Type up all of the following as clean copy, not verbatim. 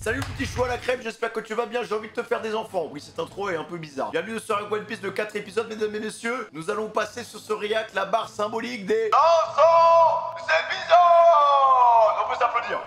Salut petit chou à la crème, j'espère que tu vas bien, j'ai envie de te faire des enfants. Oui, cette intro est un peu bizarre. Bienvenue sur un One Piece de 4 épisodes, mesdames et messieurs. Nous allons passer sur ce react la barre symbolique des 500 épisodes. On peut s'applaudir.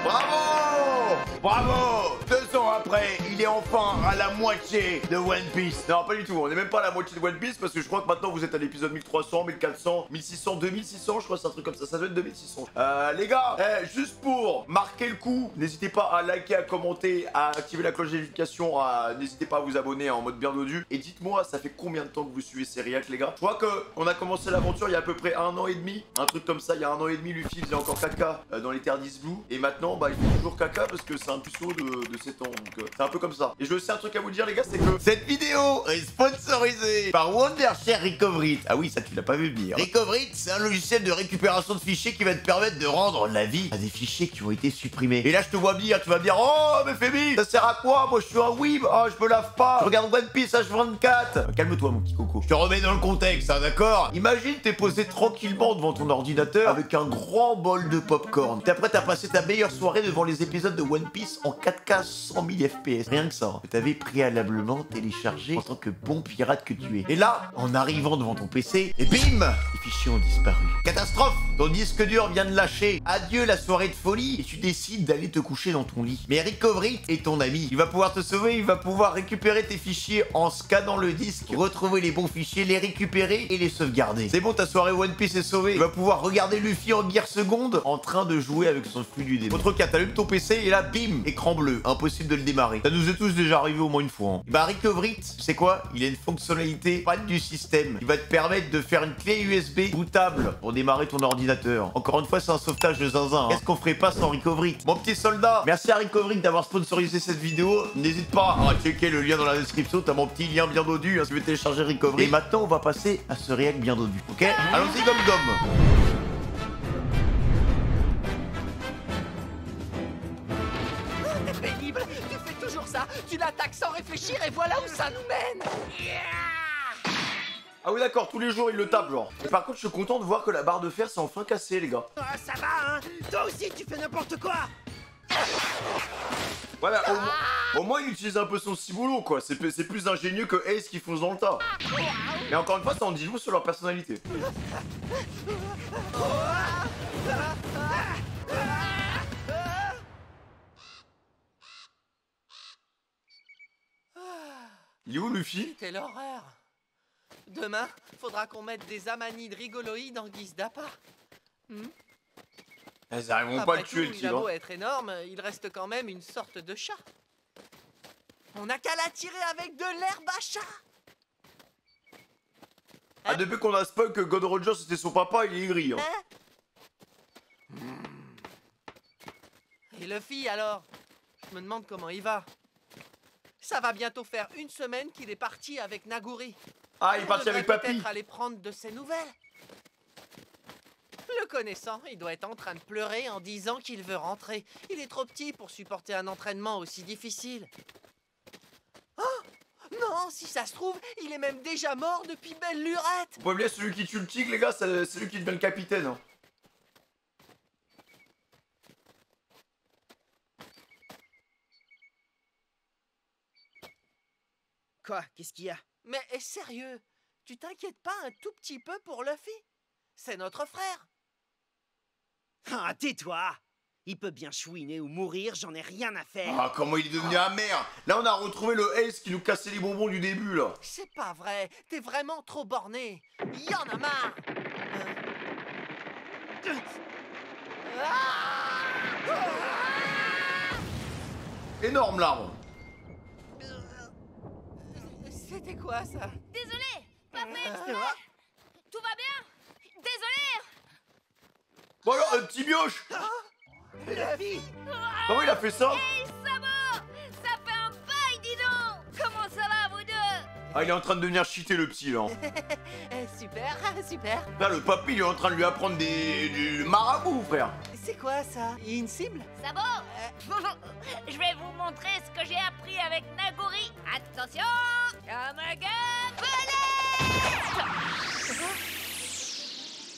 Bravo! Bravo! 2 ans après, il est enfin à la moitié de One Piece. Non, pas du tout, on est même pas à la moitié de One Piece parce que je crois que maintenant vous êtes à l'épisode 1300, 1400, 1600, 2600, je crois que c'est un truc comme ça doit être 2600. Les gars, juste pour marquer le coup, n'hésitez pas à liker, à commenter, à activer la cloche de notification, n'hésitez pas à vous abonner en mode bien dodu. Et dites-moi, ça fait combien de temps que vous suivez ces reacts, les gars? Je crois qu'on a commencé l'aventure il y a à peu près 1 an et demi, un truc comme ça, il y a 1 an et demi, Luffy faisait encore caca dans les terres d'Isblue. Et maintenant, bah, il fait toujours caca parce que c'est un puceau de 7 ans, donc c'est un peu comme ça. Et je sais un truc à vous dire, les gars, c'est que cette vidéo est sponsorisée par Wondershare Recoverit. Ah oui, ça tu l'as pas vu venir. Recoverit, c'est un logiciel de récupération de fichiers qui va te permettre de rendre la vie à des fichiers qui ont été supprimés. Et là, je te vois venir, tu vas me dire, oh, mais Femi, ça sert à quoi? Moi, je suis un weeb, oh, je me lave pas, je regarde One Piece H24. Calme-toi, mon petit coco. Je te remets dans le contexte, hein, d'accord? Imagine, t'es posé tranquillement devant ton ordinateur avec un grand bol de popcorn. T'es prêt à passer ta meilleure soirée devant les épisodes de One Piece en 4K 100 000 FPS. Rien que ça. Que t'avais préalablement téléchargé en tant que bon pirate que tu es. Et là, en arrivant devant ton PC, et bim, les fichiers ont disparu. Catastrophe! Ton disque dur vient de lâcher. Adieu la soirée de folie et tu décides d'aller te coucher dans ton lit. Mais Recoverit est ton ami. Il va pouvoir te sauver, il va pouvoir récupérer tes fichiers en scannant le disque, retrouver les bons fichiers, les récupérer et les sauvegarder. C'est bon, ta soirée One Piece est sauvée. Tu vas pouvoir regarder Luffy en guerre seconde en train de jouer avec son flux du démon. Autre cas, t'allumes ton PC et là, bim, écran bleu. Impossible de le démarrer. Ça nous est tous déjà arrivé au moins une fois. Hein. Bah, Recoverit, c'est quoi? Il a une fonctionnalité fan du système. Il va te permettre de faire une clé USB bootable pour démarrer ton ordinateur. Encore une fois, c'est un sauvetage de zinzin. Hein. Qu'est-ce qu'on ferait pas sans Recoverit? Mon petit soldat, merci à Recoverit d'avoir sponsorisé cette vidéo. N'hésite pas à checker le lien dans la description. T'as mon petit lien bien dodu hein, si tu veux télécharger Recoverit. Et maintenant, on va passer à ce react bien dodu. Ok? Allons-y, gomme. Pénible, tu fais toujours ça. Tu l'attaques sans réfléchir et voilà où ça nous mène. Ah oui d'accord, tous les jours il le tape genre. Et par contre je suis content de voir que la barre de fer s'est enfin cassée les gars. Ah, ça va hein. Toi aussi tu fais n'importe quoi. Voilà, au moins il utilise un peu son ciboulot quoi. C'est plus ingénieux que Ace qui fonce dans le tas. Mais encore une fois ça en dit long sur leur personnalité. Il est où Luffy? Quelle horreur. Demain, faudra qu'on mette des amanides rigoloïdes en guise d'appât. Elles arriveront pas à le tuer le il a beau tigre. être énorme, il reste quand même une sorte de chat. On n'a qu'à l'attirer avec de l'herbe à chat. Ah depuis qu'on a spoil que God Roger c'était son papa, il est aigri. Hein. Et Luffy alors? Je me demande comment il va. Ça va bientôt faire 1 semaine qu'il est parti avec Naguri. Ah il est parti avec papy. Peut-être aller prendre de ses nouvelles. Le connaissant, il doit être en train de pleurer en disant qu'il veut rentrer. Il est trop petit pour supporter un entraînement aussi difficile. Oh non, si ça se trouve, il est même déjà mort depuis belle lurette. Vous pouvez oublier celui qui tue le tigre les gars, c'est lui qui devient le capitaine. Hein. Quoi? Qu'est-ce qu'il y a? Mais sérieux, tu t'inquiètes pas un tout petit peu pour Luffy? C'est notre frère. Ah, tais-toi! Il peut bien chouiner ou mourir, j'en ai rien à faire. Ah comment il est devenu amer. Là on a retrouvé le Ace qui nous cassait les bonbons du début là. C'est pas vrai, t'es vraiment trop borné. Y en a marre. Énorme l'arbre. C'était quoi ça? Désolé, pas fait exprès. Tout va bien? Désolé. Bon alors, un petit mioche. Luffy. Comment il a fait ça? Hey Sabo, ça fait un bail, dis donc. Comment ça va vous deux? Ah il est en train de devenir cheaté le petit là. Super, super. Là le papy il est en train de lui apprendre du marabout frère. C'est quoi ça? Une cible? Sabo, je vais vous montrer ce que j'ai appris avec Naguri. Attention, Kamaga Balai.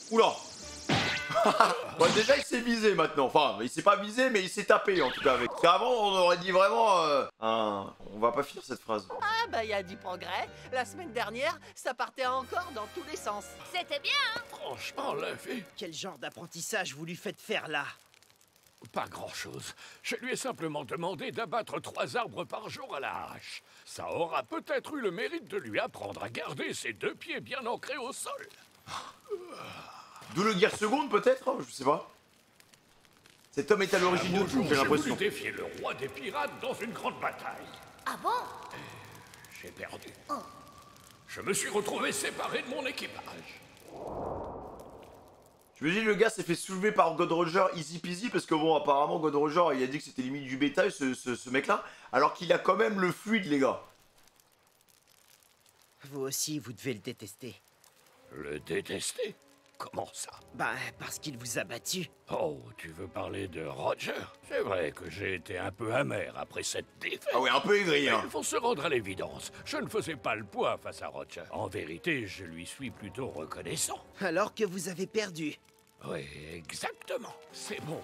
Oula. Bon, déjà, il s'est visé maintenant. Enfin, il s'est pas visé, mais il s'est tapé en tout cas avec. Parce qu'avant, on aurait dit vraiment. On va pas finir cette phrase. Ah bah y a du progrès. La semaine dernière, ça partait encore dans tous les sens. C'était bien, hein? Franchement, Luffy, Quel genre d'apprentissage vous lui faites faire là? pas grand-chose. Je lui ai simplement demandé d'abattre 3 arbres par jour à la hache. Ça aura peut-être eu le mérite de lui apprendre à garder ses 2 pieds bien ancrés au sol. D'où le guerre seconde peut-être, je sais pas. Cet homme est à l'origine de tout, j'ai l'impression. J'ai défié le roi des pirates dans une grande bataille. Ah bon? J'ai perdu. Je me suis retrouvé séparé de mon équipage. Je me dis, le gars s'est fait soulever par God Roger easy peasy parce que bon, apparemment, God Roger il a dit que c'était limite du bétail, ce mec-là, alors qu'il a quand même le fluide, les gars. Vous aussi, vous devez le détester. Le détester? Comment ça? Bah, parce qu'il vous a battu. Oh, tu veux parler de Roger? C'est vrai que j'ai été un peu amer après cette défaite. Ah ouais, un peu aigri, hein. Il faut se rendre à l'évidence. Je ne faisais pas le poids face à Roger. En vérité, je lui suis plutôt reconnaissant. Alors que vous avez perdu. Oui, exactement. C'est bon.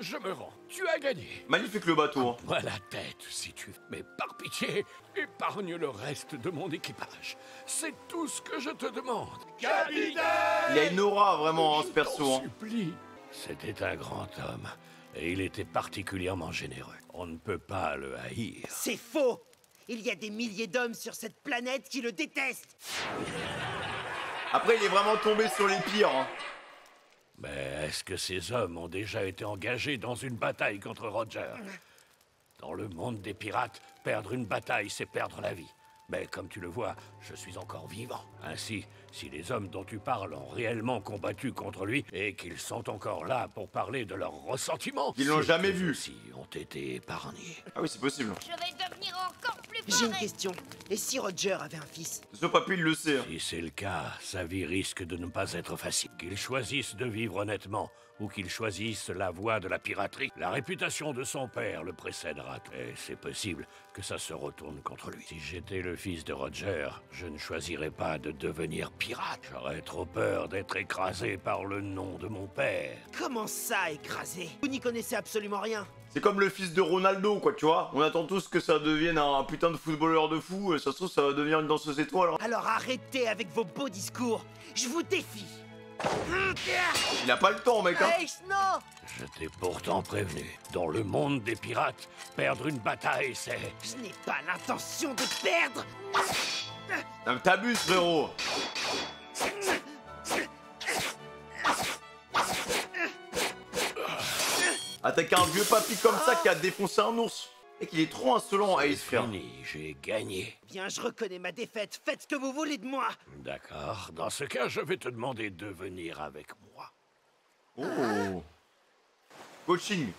Je me rends. Tu as gagné. Magnifique le bateau, hein. Moi la tête, si tu veux. Mais par pitié, épargne le reste de mon équipage. C'est tout ce que je te demande. Il a une aura vraiment, hein, ce perso, T'en hein. supplie. C'était un grand homme. Et il était particulièrement généreux. On ne peut pas le haïr. C'est faux! Il y a des milliers d'hommes sur cette planète qui le détestent! Après, il est vraiment tombé sur les pires, hein. Mais est-ce que ces hommes ont déjà été engagés dans une bataille contre Roger? Dans le monde des pirates, perdre une bataille, c'est perdre la vie. Mais comme tu le vois, je suis encore vivant. Ainsi, si les hommes dont tu parles ont réellement combattu contre lui et qu'ils sont encore là pour parler de leurs ressentiments, Ils l'ont jamais vu. Aussi ont été épargnés. Ah oui, c'est possible. Je vais devenir encore plus J'ai une fort. question. Et si Roger avait un fils? Ce papy, il le sait, hein. Si c'est le cas, sa vie risque de ne pas être facile. Qu'il choisisse de vivre honnêtement ou qu'il choisisse la voie de la piraterie, la réputation de son père le précédera. Et c'est possible que ça se retourne contre lui. Si j'étais le fils de Roger, je ne choisirais pas de devenir pirate. J'aurais trop peur d'être écrasé par le nom de mon père. Comment ça, écrasé? Vous n'y connaissez absolument rien. C'est comme le fils de Ronaldo, quoi, tu vois. On attend tous que ça devienne un putain de footballeur de fou, et ça se trouve, ça va devenir une danseuse étoile, hein. Alors arrêtez avec vos beaux discours. Je vous défie. Il a pas le temps, mec, hein. Ace, non! Je t'ai pourtant prévenu. Dans le monde des pirates, perdre une bataille, c'est... Je n'ai pas l'intention de perdre. Non, mais t'abuses, frérot. Attaquer un vieux papy comme ça qui a défoncé un ours. Mec, il est trop insolent, Ace, frère. Fini, j'ai gagné. Bien, je reconnais ma défaite. Faites ce que vous voulez de moi. D'accord. Dans ce cas, je vais te demander de venir avec moi. Oh. Coaching.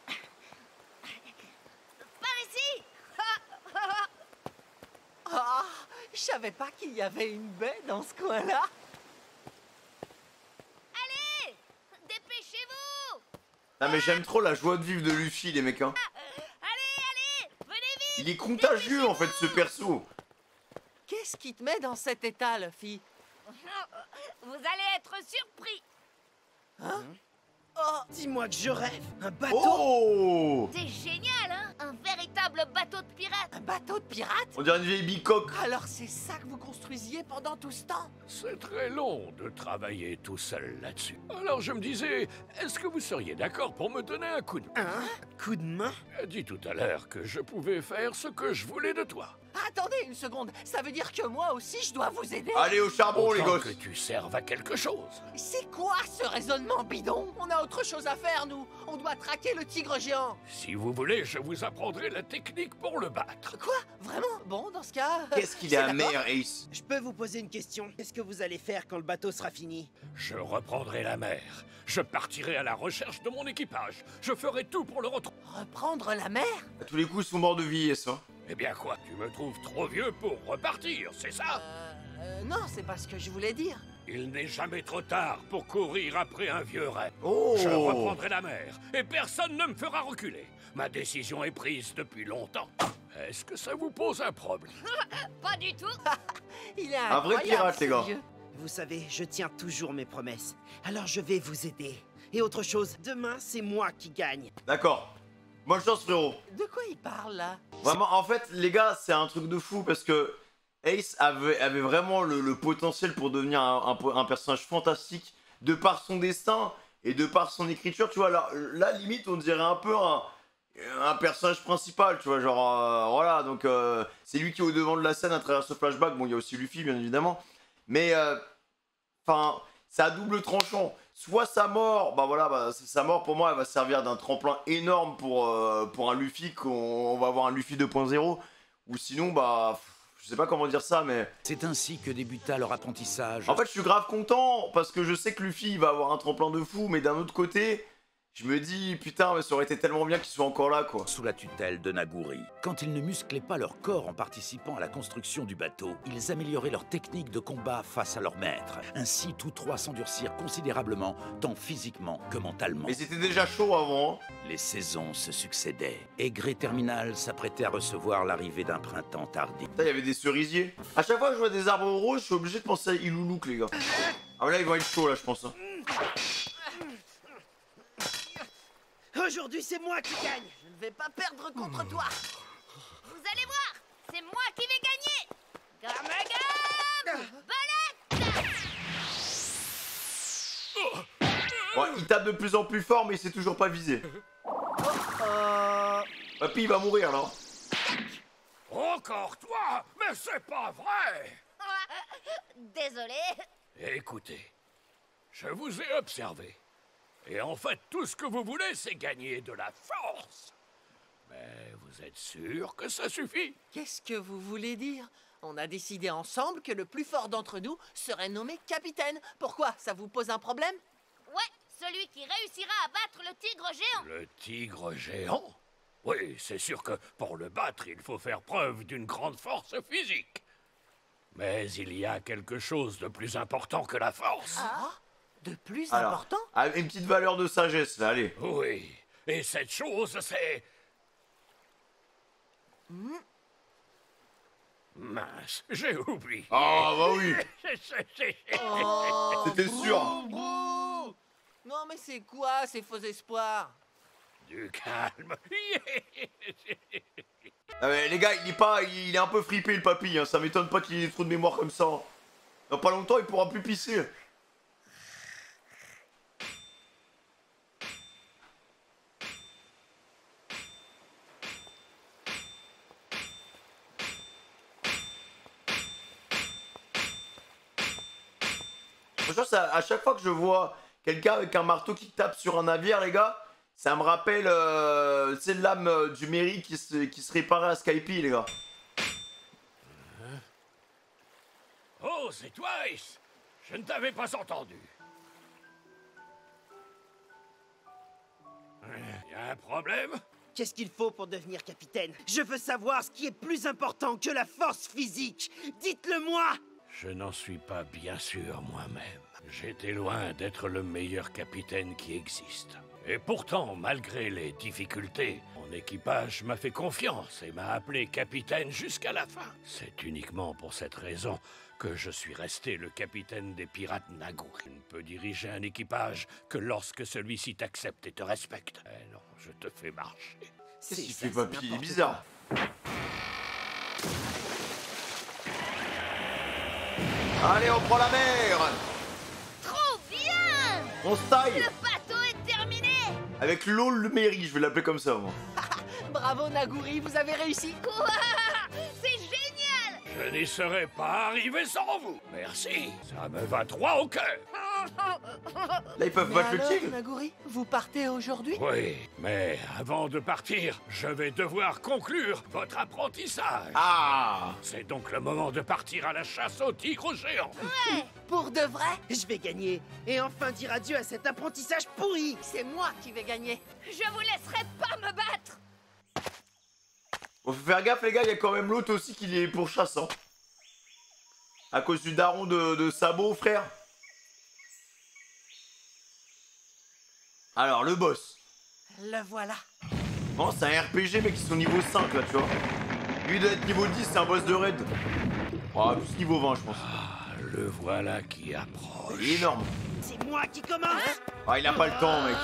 Par ici. Ah, je savais pas qu'il y avait une baie dans ce coin-là. Allez, dépêchez-vous. Non, mais j'aime trop la joie de vivre de Luffy, les mecs, hein. Allez, venez vite. Il est contagieux, en fait, ce perso. Qu'est-ce qui te met dans cet état, Luffy? Vous allez être surpris. Oh, Dis-moi que je rêve. Un bateau. Oh. C'est génial, hein? Un véritable bateau de pirate. un bateau de pirate? On dirait une vieille bicoque. Alors c'est ça que vous construisiez pendant tout ce temps? C'est très long de travailler tout seul là-dessus. Alors je me disais, est-ce que vous seriez d'accord pour me donner un coup de main? Un coup de main. J'ai dit tout à l'heure que je pouvais faire ce que je voulais de toi. Attendez une seconde, ça veut dire que moi aussi je dois vous aider? Allez au charbon, les Autant gosses. que tu serves à quelque chose. C'est quoi ce raisonnement bidon? On a autre chose à faire, nous. On doit traquer le tigre géant. Si vous voulez, je vous apprendrai la technique pour le battre. Quoi? Vraiment? Bon, dans ce cas... Qu'est-ce qu'il est c'est d'accord. amer, Ace. Je peux vous poser une question? Qu'est-ce que vous allez faire quand le bateau sera fini? Je reprendrai la mer. Je partirai à la recherche de mon équipage. Je ferai tout pour le retrouver. Reprendre la mer? À tous les coups, ils sont morts de vieillesse, hein. Eh bien quoi, tu me trouves trop vieux pour repartir, c'est ça? Non, c'est pas ce que je voulais dire. Il n'est jamais trop tard pour courir après un vieux rêve. Oh. Je reprendrai la mer et personne ne me fera reculer. Ma décision est prise depuis longtemps. Est-ce que ça vous pose un problème? Pas du tout. Il est Un vrai incroyable, pirate, ce les gars. vieux. Vous savez, je tiens toujours mes promesses. Alors je vais vous aider. Et autre chose, demain, c'est moi qui gagne. D'accord. Bonne chance, frérot. De quoi il parle là? Vraiment, en fait, les gars, c'est un truc de fou parce que Ace avait vraiment le potentiel pour devenir un personnage fantastique de par son destin et de par son écriture, tu vois. Là limite, on dirait un peu un personnage principal, tu vois, genre, voilà, donc c'est lui qui est au devant de la scène à travers ce flashback. Bon, il y a aussi Luffy, bien évidemment, mais, enfin, c'est à double tranchant. Soit sa mort, bah voilà, sa mort pour moi, elle va servir d'un tremplin énorme pour un Luffy, qu'on va avoir un Luffy 2.0, ou sinon, bah, je sais pas comment dire ça, mais... C'est ainsi que débuta leur apprentissage. En fait, je suis grave content, parce que je sais que Luffy, il va avoir un tremplin de fou, mais d'un autre côté... Je me dis, putain, mais ça aurait été tellement bien qu'ils soient encore là, quoi. Sous la tutelle de Naguri. Quand ils ne musclaient pas leur corps en participant à la construction du bateau, ils amélioraient leur technique de combat face à leur maître. Ainsi, tous trois s'endurcirent considérablement, tant physiquement que mentalement. Mais c'était déjà chaud avant. Les saisons se succédaient. Aigre Terminal s'apprêtait à recevoir l'arrivée d'un printemps tardif. Putain, il y avait des cerisiers. À chaque fois que je vois des arbres roses, je suis obligé de penser à Iloulouk, les gars. Ah, mais là, ils vont être chauds, là, je pense. Hein. Aujourd'hui, c'est moi qui gagne. Je ne vais pas perdre contre toi. Vous allez voir, c'est moi qui vais gagner. Garmagan, Volette. Ouais, il tape de plus en plus fort, mais il s'est toujours pas visé. Papy, il va mourir, là. Encore toi? Mais c'est pas vrai! Désolé. Écoutez, je vous ai observé. Et en fait, tout ce que vous voulez, c'est gagner de la force. Mais vous êtes sûr que ça suffit? Qu'est-ce que vous voulez dire? On a décidé ensemble que le plus fort d'entre nous serait nommé capitaine. Pourquoi? Ça vous pose un problème? Ouais, celui qui réussira à battre le tigre géant. Le tigre géant? Oui, c'est sûr que pour le battre, il faut faire preuve d'une grande force physique. Mais il y a quelque chose de plus important que la force. Ah? De plus Alors, important? une petite valeur de sagesse, là, allez. Oui, et cette chose, c'est... Mince, j'ai oublié. Ah, bah oui. Oh, C'était sûr. brou. Non mais c'est quoi ces faux espoirs? Du calme. Ah, mais les gars, il est un peu fripé, le papy. Hein. Ça m'étonne pas qu'il ait trop de mémoire comme ça. Dans pas longtemps, il pourra plus pisser. Franchement, à chaque fois que je vois quelqu'un avec un marteau qui tape sur un navire, les gars, ça me rappelle, tu sais, l'âme du Mary qui se réparait à Skype, les gars. Oh, c'est toi, Ace. Je ne t'avais pas entendu. Y a un problème? Qu'est-ce qu'il faut pour devenir capitaine? Je veux savoir ce qui est plus important que la force physique. Dites-le-moi! Je n'en suis pas bien sûr moi-même. J'étais loin d'être le meilleur capitaine qui existe. Et pourtant, malgré les difficultés, mon équipage m'a fait confiance et m'a appelé capitaine jusqu'à la fin. C'est uniquement pour cette raison que je suis resté le capitaine des pirates Naguri. Tu ne peux diriger un équipage que lorsque celui-ci t'accepte et te respecte. Eh non, je te fais marcher. Qu'est-ce qu'il fait, papy? Il est bizarre. Allez, on prend la mer. Trop bien. On se taille. Le bateau est terminé. Avec l'eau, le Mary, je vais l'appeler comme ça, moi. Bravo Naguri, vous avez réussi. Quoi? C'est génial. Je n'y serais pas arrivé sans vous. Merci, ça me va droit au cœur. Là, ils peuvent Mais battre le alors, tigre. Naguri, vous partez aujourd'hui? Oui, mais avant de partir, je vais devoir conclure votre apprentissage. Ah. C'est donc le moment de partir à la chasse au tigre géant. Pour de vrai? Je vais gagner et enfin dire adieu à cet apprentissage pourri. C'est moi qui vais gagner. Je vous laisserai pas me battre. Faut faire gaffe, les gars, il y a quand même l'autre aussi qui est pourchassant. À cause du daron de Sabot, frère. Alors, le boss. Le voilà. Bon, c'est un RPG, mec, ils sont niveau 5, là, tu vois. Lui, doit être niveau 10, c'est un boss de raid. Oh, plus niveau 20, je pense. Ah, le voilà qui approche. Il est énorme. C'est moi qui commence. Ah, il a pas le temps, mec.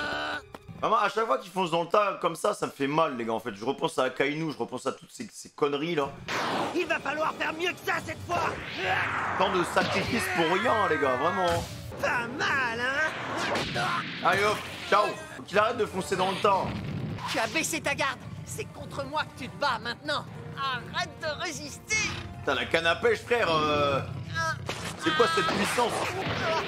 Vraiment, à chaque fois qu'il fonce dans le tas comme ça me fait mal, les gars. En fait, je repense à Akainu, je repense à toutes ces conneries là. Il va falloir faire mieux que ça cette fois. Tant de sacrifices pour rien, les gars, vraiment. Pas mal, hein. Allez hop, ciao. Faut qu'il arrête de foncer dans le tas. Tu as baissé ta garde. C'est contre moi que tu te bats maintenant. Arrête de résister. Putain, la canne à pêche, frère. C'est quoi cette puissance?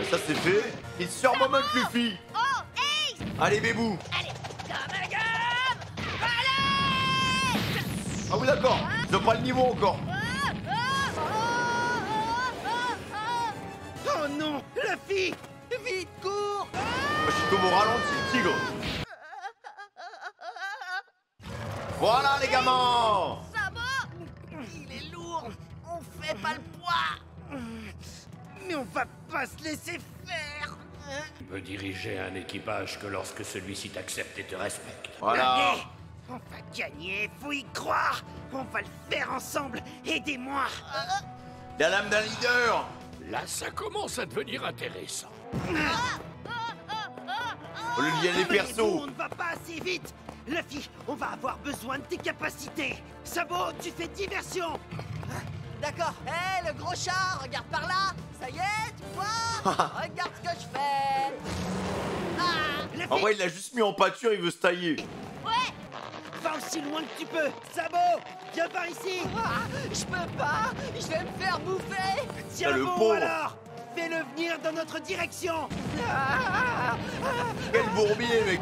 Ça, c'est fait. Il surmoment Luffy. Oh, Ace! Allez, bébou. Allez, comme un gomme! Allez! Ah oui, d'accord. Ils ont pas le niveau encore. Oh non, Luffy. Vite, cours. Moi, je suis comme au ralenti, le tigre. Voilà, les gamins. Sabot, il est lourd. On fait pas le poids. Mais on va pas se laisser faire. Tu peux diriger un équipage que lorsque celui-ci t'accepte et te respecte. Voilà. Allez, on va gagner, faut y croire. On va le faire ensemble. Aidez-moi. La lame d'un leader. Là, ça commence à devenir intéressant. Faut le lier à les Mais persos. on ne va pas assez vite. Luffy, on va avoir besoin de tes capacités. Sabot, tu fais diversion. D'accord. Hé, le gros chat, regarde par là. Ça y est, tu vois. Regarde ce que je fais. Luffy, En vrai, il l'a juste mis en pâture, il veut se tailler. Ouais! va aussi loin que tu peux. Sabot, viens par ici. Je peux pas. Je vais me faire bouffer. Tiens le bon pauvre. alors. Fais-le venir dans notre direction. Quel bourbier, mec.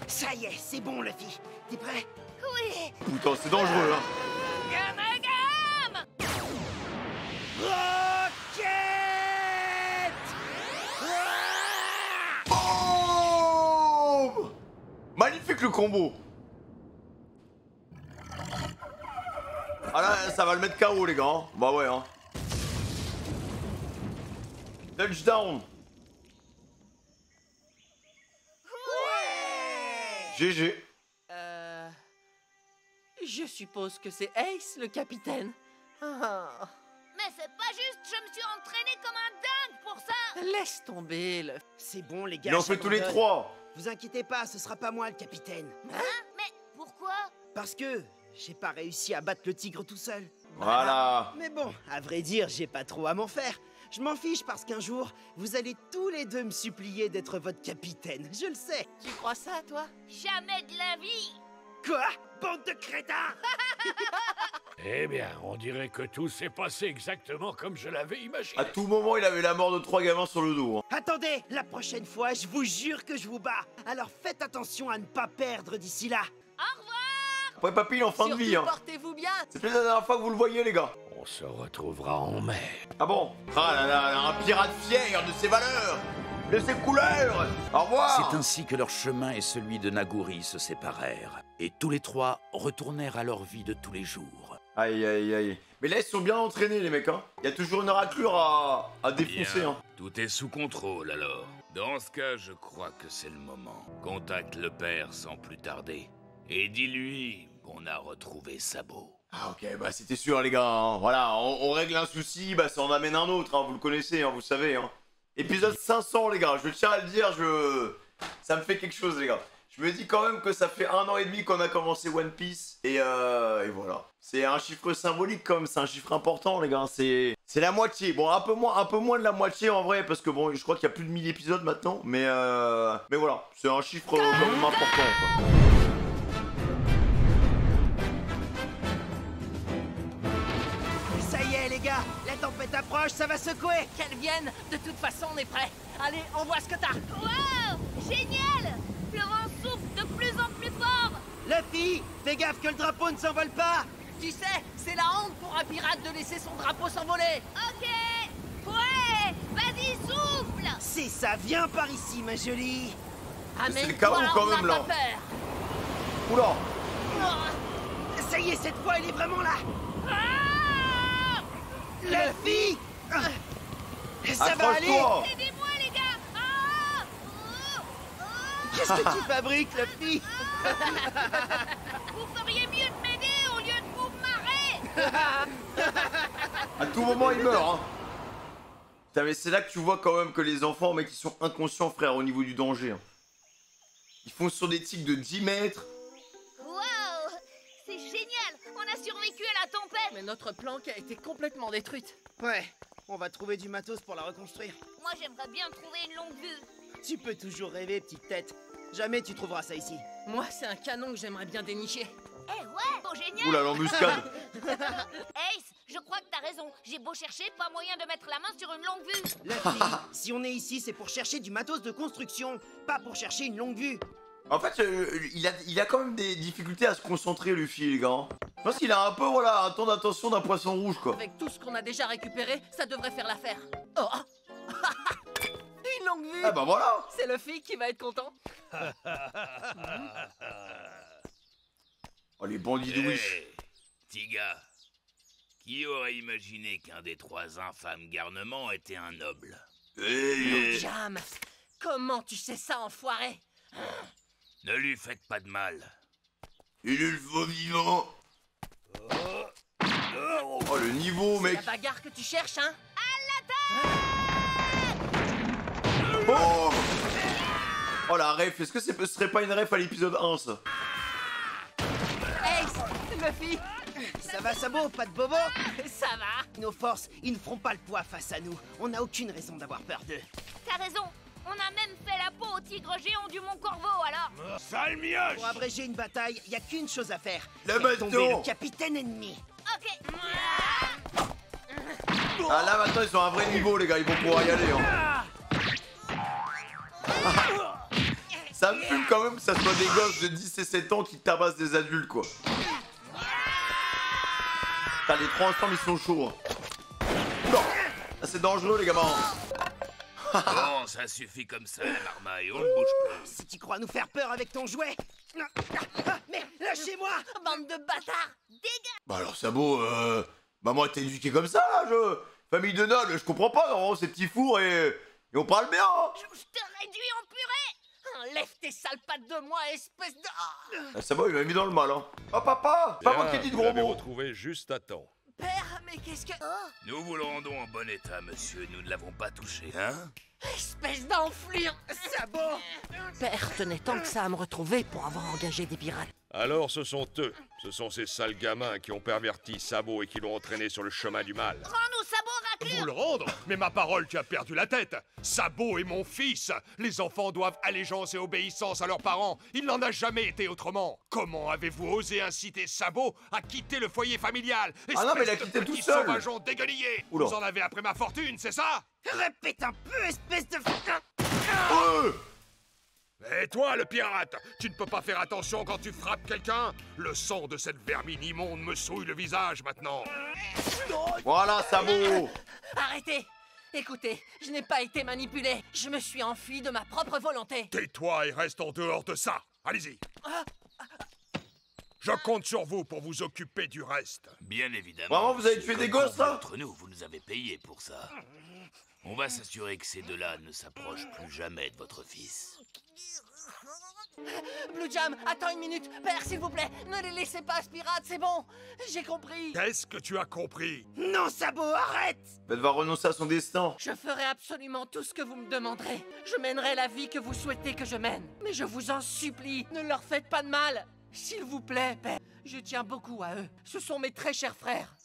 Ça y est, c'est bon, Luffy. T'es prêt? Oui! Putain, c'est dangereux, hein. Gamagam! Rocket! Boum. Magnifique le combo. Ah là, ça va le mettre KO, les gars. Hein. Bah ouais, hein. Touchdown. GG. Je suppose que c'est Ace, le capitaine. Ah. Mais c'est pas juste, je me suis entraîné comme un dingue pour ça! Laisse tomber, le... C'est bon, les gars. Ils en fait tous les j'abandonne. trois. Vous inquiétez pas, ce sera pas moi le capitaine. Hein? Mais pourquoi? Parce que j'ai pas réussi à battre le tigre tout seul. Voilà. Mais bon, à vrai dire, j'ai pas trop à m'en faire. Je m'en fiche parce qu'un jour, vous allez tous les deux me supplier d'être votre capitaine. Je le sais. Tu crois ça, toi? Jamais de la vie! Quoi? Bande de crétins! Eh bien, on dirait que tout s'est passé exactement comme je l'avais imaginé. À tout moment, il avait la mort de 3 gamins sur le dos. Hein. Attendez, la prochaine fois, je vous jure que je vous bats. Alors faites attention à ne pas perdre d'ici là. Au revoir! Après, papy, il est en fin de vie. Surtout, Hein. portez-vous bien. C'est peut-être la dernière fois que vous le voyez, les gars. On se retrouvera en mai. Ah bon? Ah là là, un pirate fier de ses valeurs, de ses couleurs. Au revoir. C'est ainsi que leur chemin et celui de Naguri se séparèrent, et tous les trois retournèrent à leur vie de tous les jours. Aïe aïe aïe. Mais là, ils sont bien entraînés, les mecs. Hein. Il y a toujours une raclure à défoncer. Bien. Hein. Tout est sous contrôle alors. Dans ce cas, je crois que c'est le moment. Contacte le père sans plus tarder. Et dis-lui qu'on a retrouvé Sabot. Ah ok, bah c'était sûr, les gars. Hein. Voilà, on règle un souci, bah ça en amène un autre. Hein. Vous le connaissez, hein, vous savez. Hein. Épisode 500, les gars. Je tiens à le dire, ça me fait quelque chose, les gars. Je me dis quand même que ça fait 1 an et demi qu'on a commencé One Piece. Et voilà. C'est un chiffre symbolique quand même, c'est un chiffre important, les gars. C'est la moitié. Bon, un peu moins de la moitié en vrai, parce que bon, je crois qu'il y a plus de 1000 épisodes maintenant. Mais voilà, c'est un chiffre quand même important, quoi. Ça y est, les gars, la tempête approche, ça va secouer. Qu'elles viennent. De toute façon, on est prêts. Allez, envoie ce que t'as. Wow! Génial! Le vent souffle de plus en plus fort! Luffy, fais gaffe que le drapeau ne s'envole pas. Tu sais, c'est la honte pour un pirate de laisser son drapeau s'envoler. Ok! Ouais! Vas-y, souffle! C'est ça, viens par ici, ma jolie. C'est le chaos quand même, là. Oula. Ça y est, cette fois, il est vraiment là. Ah! Luffy ça va aller. Accroche-toi. Aidez-moi, les gars! Ah! Qu'est-ce que tu fabriques, Luffy? Vous feriez mieux de m'aider au lieu de vous marrer! À tout moment, il meurt, hein. Putain, mais c'est là que tu vois quand même que les enfants, mec, ils sont inconscients, frère, au niveau du danger. Hein. Ils font sur des tics de 10 mètres. Waouh! C'est génial! On a survécu à la tempête! Mais notre planque a été complètement détruite. Ouais, on va trouver du matos pour la reconstruire. Moi, j'aimerais bien trouver une longue vue. Tu peux toujours rêver, petite tête. Jamais tu trouveras ça ici. Moi, c'est un canon que j'aimerais bien dénicher. Eh ouais! Oh, génial! Oula, l'embuscade. Ace, je crois que t'as raison. J'ai beau chercher, pas moyen de mettre la main sur une longue vue. La fille, si on est ici, c'est pour chercher du matos de construction, pas pour chercher une longue vue. En fait, il a quand même des difficultés à se concentrer, Luffy, les gars. Je pense qu'il a un peu, voilà, un temps d'attention d'un poisson rouge, quoi. Avec tout ce qu'on a déjà récupéré, ça devrait faire l'affaire. Oh! Une longue vue! Ah bah voilà. C'est Luffy qui va être content. Oh, les bandits de Wish. Tiga, qui aurait imaginé qu'un des 3 infâmes garnements était un noble? Jam, comment tu sais ça, enfoiré? Ne lui faites pas de mal. Il est le faux vivant. Oh, le niveau, C'est mec. la bagarre que tu cherches, hein? Oh, oh la ref, est-ce que ce serait pas une ref à l'épisode 1, ça? Ace, Luffy, Ça va, Sabo, pas de bobo? ça va? Nos forces, ils ne feront pas le poids face à nous. On n'a aucune raison d'avoir peur d'eux. T'as raison. On a même fait la peau au tigre géant du Mont Corbeau, alors. Sale mioche! Pour abréger une bataille, y a qu'une chose à faire. Le Faire bateau. tomber le capitaine ennemi. Ok. Ah là, maintenant, ils sont à un vrai niveau, les gars. Ils vont pouvoir y aller, hein. Ça me fume quand même que ça soit des gosses de 10 et 7 ans qui tabassent des adultes, quoi. Putain, les 3 ensemble, ils sont chauds. Hein. Non. Ah, c'est dangereux, les gamins. Bon, ça suffit comme ça, la marmaille, on ne bouge plus. Si tu crois nous faire peur avec ton jouet... Mais lâchez-moi! Bande de bâtards! Bah alors, Sabo, bah moi, t'es éduqué comme ça, là, Famille de nobles, je comprends pas, normalement, ces petits fours et on parle bien, hein. Je te réduis en purée. Enlève tes sales pattes de moi, espèce de... Ah, Sabo, il m'a mis dans le mal, hein. Oh, papa! Pas moi qui ai dit de gros mots. retrouvé juste à temps. Père, mais qu'est-ce que... Nous vous le rendons en bon état, monsieur. Nous ne l'avons pas touché, hein? Espèce d'enflure! Sabot! Père tenait tant que ça à me retrouver pour avoir engagé des pirates. Alors ce sont eux. Ce sont ces sales gamins qui ont perverti Sabo et qui l'ont entraîné sur le chemin du mal. Rends-nous Sabot, raclure. Vous le rendre? Mais ma parole, tu as perdu la tête. Sabo est mon fils. Les enfants doivent allégeance et obéissance à leurs parents. Il n'en a jamais été autrement. Comment avez-vous osé inciter Sabo à quitter le foyer familial? Ah non, mais il a Espèce de quitté tout petit seul. sauvageon déguenillé. Oula. Vous en avez après ma fortune, c'est ça? Répète un peu, espèce de... Et toi, le pirate, tu ne peux pas faire attention quand tu frappes quelqu'un? Le sang de cette vermine immonde me souille le visage maintenant. Voilà, Sabo. Arrêtez! Écoutez, je n'ai pas été manipulé. Je me suis enfui de ma propre volonté. Tais-toi et reste en dehors de ça. Allez-y. Je compte sur vous pour vous occuper du reste. Bien évidemment. Vraiment, vous avez monsieur, tué des comme gosses, là? Entre nous, vous nous avez payé pour ça. On va s'assurer que ces deux-là ne s'approchent plus jamais de votre fils. Blue Jam, attends une minute. Père, s'il vous plaît, ne les laissez pas, ce pirate, c'est bon. J'ai compris. Qu'est-ce que tu as compris? Non, Sabot, arrête! Elle va renoncer à son destin. Je ferai absolument tout ce que vous me demanderez. Je mènerai la vie que vous souhaitez que je mène. Mais je vous en supplie, ne leur faites pas de mal. S'il vous plaît, père. Je tiens beaucoup à eux. Ce sont mes très chers frères.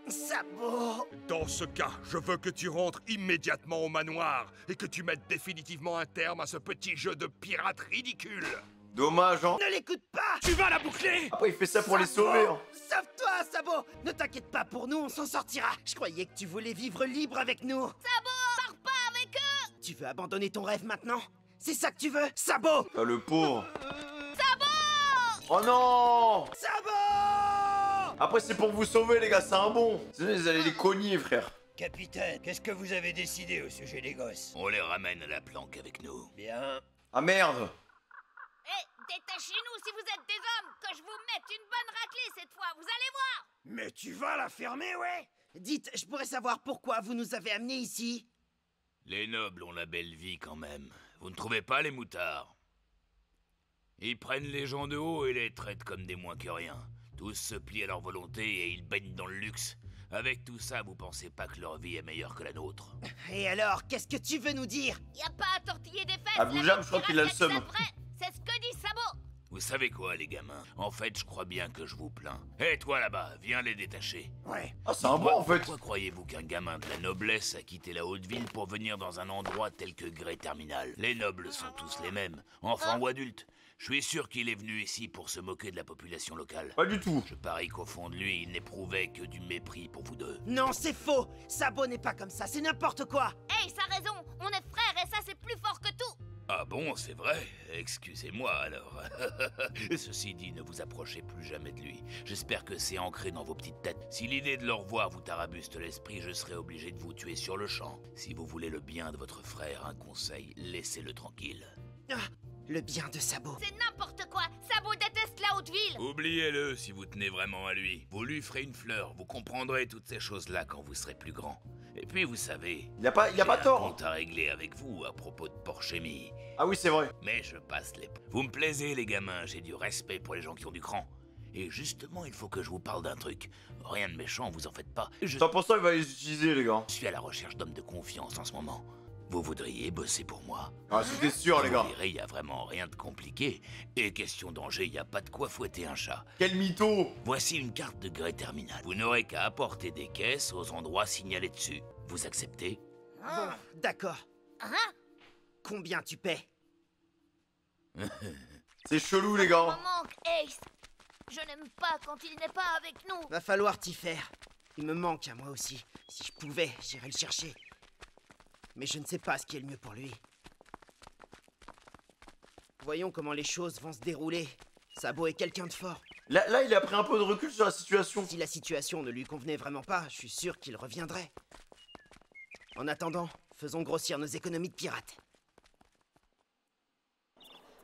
Sabot! Dans ce cas, je veux que tu rentres immédiatement au manoir et que tu mettes définitivement un terme à ce petit jeu de pirate ridicule. Dommage, hein. Ne l'écoute pas! Tu vas la boucler! Après, il fait ça pour les sauver, hein. Sauve-toi, Sabot! Ne t'inquiète pas, pour nous, on s'en sortira. Je croyais que tu voulais vivre libre avec nous. Sabot, pars pas avec eux. Tu veux abandonner ton rêve maintenant? C'est ça que tu veux, Sabot? Ah, le pauvre. Sabot. Oh non! Sabot! Après, c'est pour vous sauver, les gars, c'est un bon. Sinon, ils allaient les cogner, frère. Capitaine, qu'est-ce que vous avez décidé au sujet des gosses? On les ramène à la planque avec nous. Bien. Ah merde! Détachez-nous si vous êtes des hommes, que je vous mette une bonne raclée cette fois, vous allez voir. Mais tu vas la fermer, ouais? Dites, je pourrais savoir pourquoi vous nous avez amenés ici? Les nobles ont la belle vie quand même. Vous ne trouvez pas les moutards? Ils prennent les gens de haut et les traitent comme des moins que rien. Tous se plient à leur volonté et ils baignent dans le luxe. Avec tout ça, vous pensez pas que leur vie est meilleure que la nôtre? Et alors, qu'est-ce que tu veux nous dire? Y a pas à tortiller des fesses. Abu Jam, je crois qu'il a le seum. C'est ce que dit Sabot. Vous savez quoi, les gamins? En fait, je crois bien que je vous plains. Hé, toi là-bas, viens les détacher. Ouais. Ah, c'est un bon en fait. Pourquoi croyez-vous qu'un gamin de la noblesse a quitté la haute ville pour venir dans un endroit tel que Grey Terminal? Les nobles sont tous les mêmes, enfants ou adultes. Je suis sûr qu'il est venu ici pour se moquer de la population locale. Pas du tout. Je parie qu'au fond de lui, il n'éprouvait que du mépris pour vous deux. Non, c'est faux. Sabot n'est pas comme ça, c'est n'importe quoi. Hey, ça a raison. On est frères et ça, c'est plus fort que tout. Ah bon, c'est vrai? Excusez-moi alors. Ceci dit, ne vous approchez plus jamais de lui. J'espère que c'est ancré dans vos petites têtes. Si l'idée de le revoir vous tarabuste l'esprit, je serai obligé de vous tuer sur le champ. Si vous voulez le bien de votre frère, un conseil, laissez-le tranquille. Ah, le bien de Sabot. C'est n'importe quoi. Sabot déteste la haute ville. Oubliez-le si vous tenez vraiment à lui. Vous lui ferez une fleur, vous comprendrez toutes ces choses-là quand vous serez plus grand. Et puis vous savez, Il a pas j'ai un tort. compte à régler avec vous à propos de Porchemi. Ah oui, c'est vrai. Mais je passe les... Vous me plaisez les gamins, j'ai du respect pour les gens qui ont du cran. Et justement, il faut que je vous parle d'un truc. Rien de méchant, vous en faites pas. Je 100% il va les utiliser les gars. suis à la recherche d'hommes de confiance en ce moment. Vous voudriez bosser pour moi? Ah c'était sûr les gars. Vous verrez, il y a vraiment rien de compliqué. Et question danger, il y a pas de quoi fouetter un chat. Quel mytho. Voici une carte de Grey Terminal. Vous n'aurez qu'à apporter des caisses aux endroits signalés dessus. Vous acceptez? Bon, d'accord. Hein? Combien tu paies? C'est chelou les On gars. manque, Ace. Je n'aime pas quand il n'est pas avec nous. Va falloir t'y faire. Il me manque à moi aussi. Si je pouvais, j'irais le chercher. Mais je ne sais pas ce qui est le mieux pour lui. Voyons comment les choses vont se dérouler. Sabot est quelqu'un de fort. Là il a pris un peu de recul sur la situation. Si la situation ne lui convenait vraiment pas, je suis sûr qu'il reviendrait. En attendant, faisons grossir nos économies de pirates.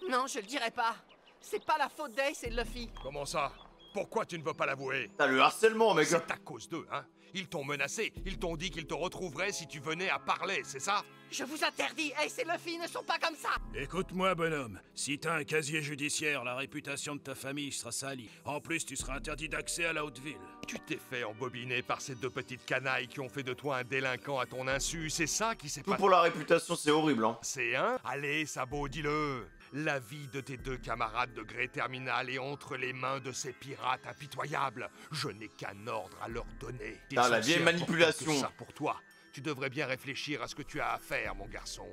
Non, je le dirai pas. C'est pas la faute d'Ace et de Luffy. Comment ça? Pourquoi tu ne veux pas l'avouer? T'as le harcèlement mec. C'est à cause d'eux, hein? Ils t'ont menacé, ils t'ont dit qu'ils te retrouveraient si tu venais à parler, c'est ça? Je vous interdis, Ace et Luffy ne sont pas comme ça. Écoute-moi, bonhomme. Si t'as un casier judiciaire, la réputation de ta famille sera salie. En plus, tu seras interdit d'accès à la haute ville. Tu t'es fait embobiner par ces deux petites canailles qui ont fait de toi un délinquant à ton insu, c'est ça qui s'est Tout passé? pour la réputation c'est horrible hein. C'est hein? Allez, Sabot, dis-le! La vie de tes deux camarades de Grey Terminal est entre les mains de ces pirates impitoyables. Je n'ai qu'un ordre à leur donner. Ils Ah, la sont vieille si manipulation. importants que ça pour toi. Tu devrais bien réfléchir à ce que tu as à faire, mon garçon.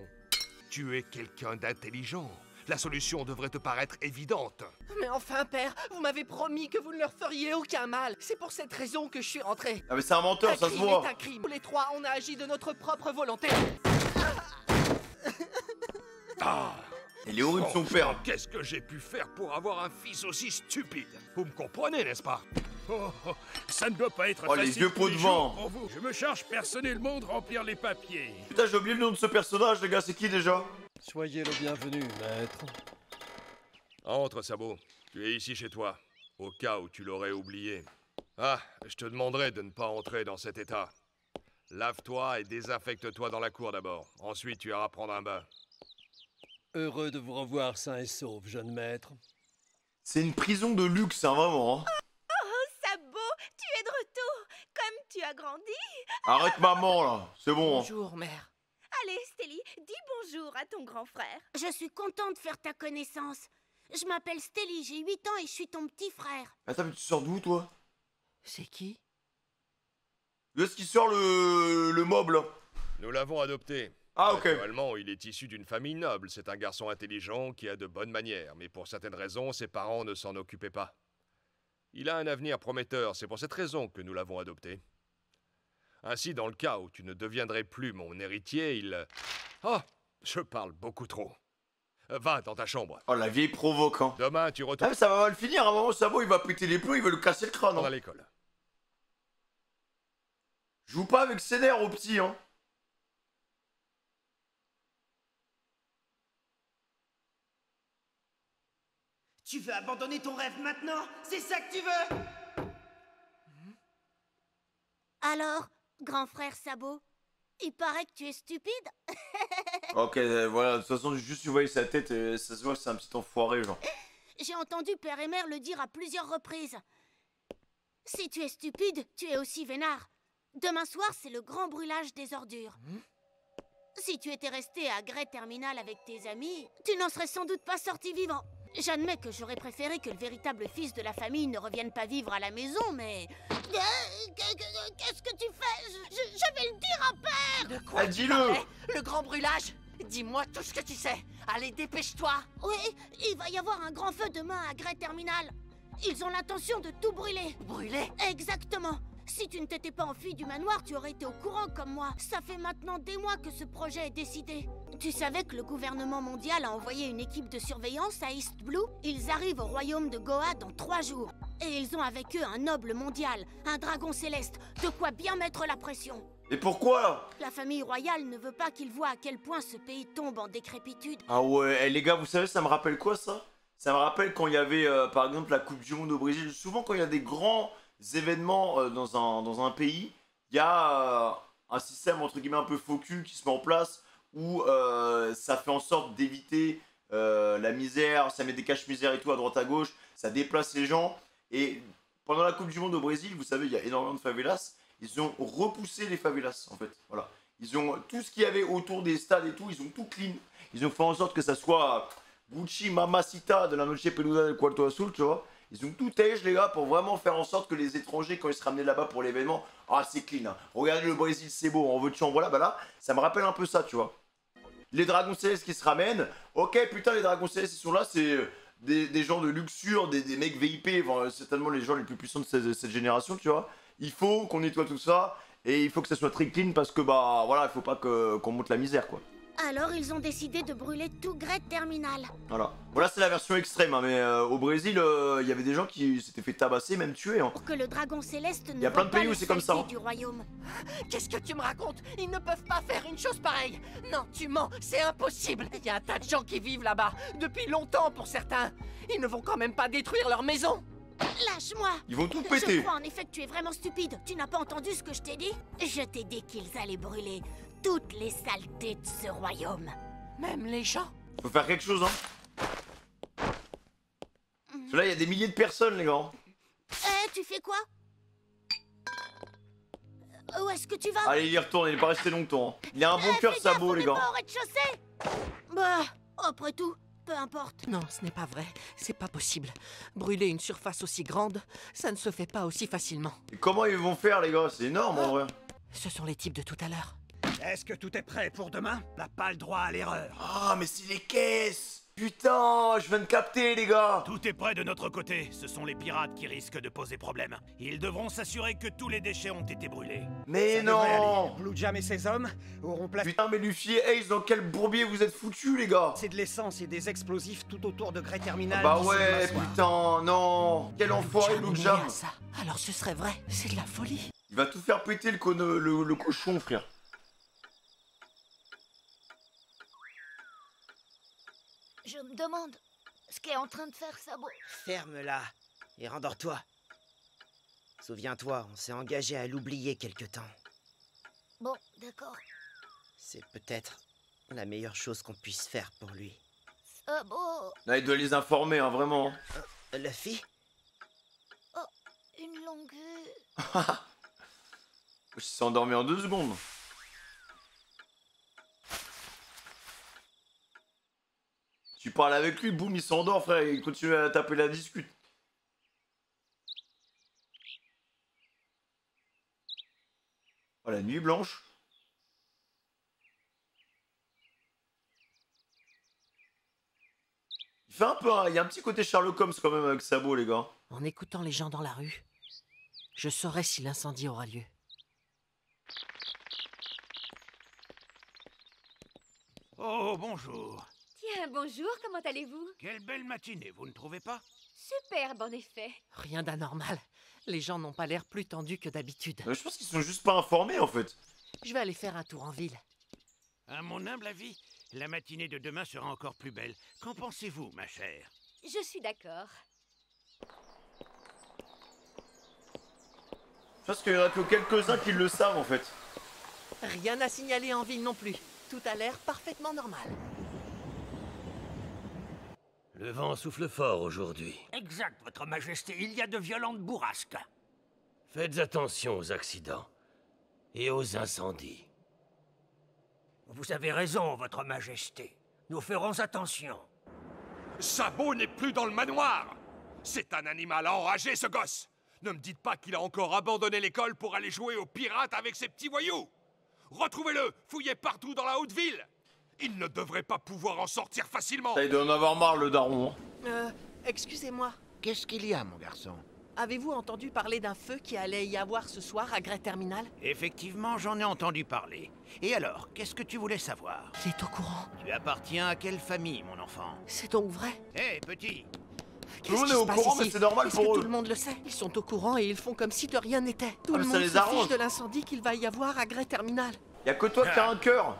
Tu es quelqu'un d'intelligent. La solution devrait te paraître évidente. Mais enfin, père, vous m'avez promis que vous ne leur feriez aucun mal. C'est pour cette raison que je suis rentré. Ah mais c'est un menteur, Un ça se crime voit. est un crime. Tous les trois, on a agi de notre propre volonté. Il est horrible son père. Qu'est-ce que j'ai pu faire pour avoir un fils aussi stupide? Vous me comprenez, n'est-ce pas? Ça ne doit pas être Oh, les facile vieux tous pots de les vent. jours pour vous. Je me charge personnellement de remplir les papiers. Putain j'ai oublié le nom de ce personnage les gars, c'est qui déjà? Soyez le bienvenu, maître. Entre, Sabot. Tu es ici chez toi, au cas où tu l'aurais oublié. Ah, je te demanderai de ne pas entrer dans cet état. Lave-toi et désinfecte-toi dans la cour d'abord. Ensuite, tu iras prendre un bain. Heureux de vous revoir sain et sauf, jeune maître. C'est une prison de luxe hein, vraiment hein. Sabot, tu es de retour. Comme tu as grandi. Arrête maman là, c'est bon hein. Bonjour, mère. Allez, Stélie, dis bonjour à ton grand frère. Je suis contente de faire ta connaissance. Je m'appelle Stélie, j'ai 8 ans et je suis ton petit frère. Attends mais tu sors d'où toi? C'est qui? D'où est-ce qu'il sort le mob là? Nous l'avons adopté. Ah ok. Naturellement, il est issu d'une famille noble. C'est un garçon intelligent qui a de bonnes manières. Mais pour certaines raisons, ses parents ne s'en occupaient pas. Il a un avenir prometteur. C'est pour cette raison que nous l'avons adopté. Ainsi, dans le cas où tu ne deviendrais plus mon héritier, il... Oh, je parle beaucoup trop. Va dans ta chambre. Oh la vieille provoque hein. Demain, tu Ah retournes mais ça va mal finir, à un moment Sabot il va péter les plombs, il va lui casser le crâne à hein. l'école. Joue pas avec ses nerfs au petit hein. Tu veux abandonner ton rêve maintenant? C'est ça que tu veux? Alors, grand frère Sabot, il paraît que tu es stupide. Ok voilà, de toute façon juste tu voyais sa tête et ça se voit que c'est un petit enfoiré genre. J'ai entendu père et mère le dire à plusieurs reprises. Si tu es stupide, tu es aussi vénard. Demain soir, c'est le grand brûlage des ordures. Si tu étais resté à Grey Terminal avec tes amis, tu n'en serais sans doute pas sorti vivant. J'admets que j'aurais préféré que le véritable fils de la famille ne revienne pas vivre à la maison, mais... Qu'est-ce que tu fais? Je vais le dire à père! De quoi tu parlais? Le grand brûlage? Dis-moi tout ce que tu sais. Allez, dépêche-toi. Oui, il va y avoir un grand feu demain à Grey Terminal. Ils ont l'intention de tout brûler. Brûler? Exactement. Si tu ne t'étais pas enfui du manoir, tu aurais été au courant comme moi. Ça fait maintenant des mois que ce projet est décidé. Tu savais que le gouvernement mondial a envoyé une équipe de surveillance à East Blue? Ils arrivent au royaume de Goa dans 3 jours. Et ils ont avec eux un noble mondial, un dragon céleste, de quoi bien mettre la pression. Et pourquoi? La famille royale ne veut pas qu'ils voient à quel point ce pays tombe en décrépitude. Ah ouais, les gars, vous savez, ça me rappelle quoi ça? Ça me rappelle quand il y avait, par exemple, la Coupe du Monde au Brésil. Souvent, quand il y a des grands événements dans un pays, il y a un système, entre guillemets, un peu faux cul qui se met en place où ça fait en sorte d'éviter la misère, ça met des caches-misères et tout à droite à gauche, ça déplace les gens. Et pendant la Coupe du Monde au Brésil, vous savez, il y a énormément de favelas. Ils ont repoussé les favelas, en fait. Voilà. Ils ont tout ce qu'il y avait autour des stades et tout, ils ont tout clean. Ils ont fait en sorte que ça soit Gucci, Mamacita de la Noche Peluda del Cuarto Azul, tu vois. Ils ont tout tège, les gars, pour vraiment faire en sorte que les étrangers, quand ils se ramenaient là-bas pour l'événement, ah, c'est clean. Hein. Regardez le Brésil, c'est beau, en veux-tu, en voilà. Bah là, ça me rappelle un peu ça, tu vois. Les dragons célestes qui se ramènent. Ok, putain, les dragons célestes, ils sont là, c'est des gens de luxure, des mecs VIP, enfin, certainement les gens les plus puissants de cette génération, tu vois. Il faut qu'on nettoie tout ça et il faut que ça soit très clean parce que bah voilà, il faut pas qu'on monte la misère quoi. Alors ils ont décidé de brûler tout Grey Terminal. Voilà. Voilà, c'est la version extrême, hein, mais au Brésil, il y avait des gens qui s'étaient fait tabasser, même tuer. Hein. Pour que le dragon céleste ne y a plein de voit pays pas où c'est comme ça. Hein. Du royaume. Qu'est-ce que tu me racontes? Ils ne peuvent pas faire une chose pareille. Non, tu mens, c'est impossible. Il y a un tas de gens qui vivent là-bas, depuis longtemps pour certains. Ils ne vont quand même pas détruire leur maison. Lâche-moi! Ils vont tout péter! Je crois en effet que tu es vraiment stupide. Tu n'as pas entendu ce que je t'ai dit? Je t'ai dit qu'ils allaient brûler toutes les saletés de ce royaume. Même les gens? Faut faire quelque chose, hein. Parce que là, il y a des milliers de personnes, les gars. Tu fais quoi? Où est-ce que tu vas? Allez, il y retourne, il est pas resté longtemps. Hein. Il a un bon cœur sabot, les gars. Pas au rez-de-chaussée. Bah, après tout, peu importe. Non, ce n'est pas vrai. C'est pas possible. Brûler une surface aussi grande, ça ne se fait pas aussi facilement. Et comment ils vont faire, les gars? C'est énorme, en vrai. Ce sont les types de tout à l'heure. Est-ce que tout est prêt pour demain? On n'a pas le droit à l'erreur. Ah, mais c'est les caisses! Putain, je viens de capter, les gars! Tout est prêt de notre côté. Ce sont les pirates qui risquent de poser problème. Ils devront s'assurer que tous les déchets ont été brûlés. Mais non! Blue Jam et ses hommes auront placé... Putain, mais Luffy et Ace, dans quel bourbier vous êtes foutus, les gars? C'est de l'essence et des explosifs tout autour de Grey Terminal. Bah ouais, putain, non! Quel enfoiré, Blue Jam! Ça. Alors ce serait vrai, c'est de la folie. Il va tout faire péter le cochon, frère. Je me demande ce qu'est en train de faire Sabot. Ferme-la et rendors-toi. Souviens-toi, on s'est engagé à l'oublier quelque temps. Bon, d'accord. C'est peut-être la meilleure chose qu'on puisse faire pour lui. Sabot. Là, il doit les informer, hein, vraiment. Luffy? Oh, une longue... Il s'est endormi en 2 secondes. Tu parles avec lui, boum, il s'endort, frère, il continue à taper la discute. Oh, la nuit blanche. Il fait un peu, il y a un petit côté Sherlock Holmes quand même avec Sabot, les gars. En écoutant les gens dans la rue, je saurai si l'incendie aura lieu. Oh, bonjour. Tiens, bonjour, comment allez-vous? Quelle belle matinée, vous ne trouvez pas? Superbe, en effet. Rien d'anormal. Les gens n'ont pas l'air plus tendus que d'habitude. Je pense qu'ils sont juste pas informés, en fait. Je vais aller faire un tour en ville. À mon humble avis, la matinée de demain sera encore plus belle. Qu'en pensez-vous, ma chère? Je suis d'accord. Je pense qu'il y en a que quelques-uns qui le savent, en fait. Rien à signaler en ville non plus. Tout a l'air parfaitement normal. Le vent souffle fort aujourd'hui. Exact, votre majesté, il y a de violentes bourrasques. Faites attention aux accidents. et aux incendies. Vous avez raison, Votre Majesté. Nous ferons attention. Sabot n'est plus dans le manoir. C'est un animal enragé, ce gosse. Ne me dites pas qu'il a encore abandonné l'école pour aller jouer aux pirates avec ses petits voyous. Retrouvez-le, fouillez partout dans la haute ville. Il ne devrait pas pouvoir en sortir facilement. Ça, il doit en avoir marre, le daron. Excusez-moi. Qu'est-ce qu'il y a, mon garçon? Avez-vous entendu parler d'un feu qui allait y avoir ce soir à Grey Terminal? Effectivement, j'en ai entendu parler. Et alors, qu'est-ce que tu voulais savoir? Il est au courant. Tu appartiens à quelle famille, mon enfant? C'est donc vrai? Hé, petit! Tout le monde est au courant, mais c'est normal pour eux. Tout le monde le sait. Ils sont au courant et ils font comme si de rien n'était. Tout le ça monde les se arrange. fiche de l'incendie qu'il va y avoir à Grey Terminal. Y'a que toi qui as un cœur.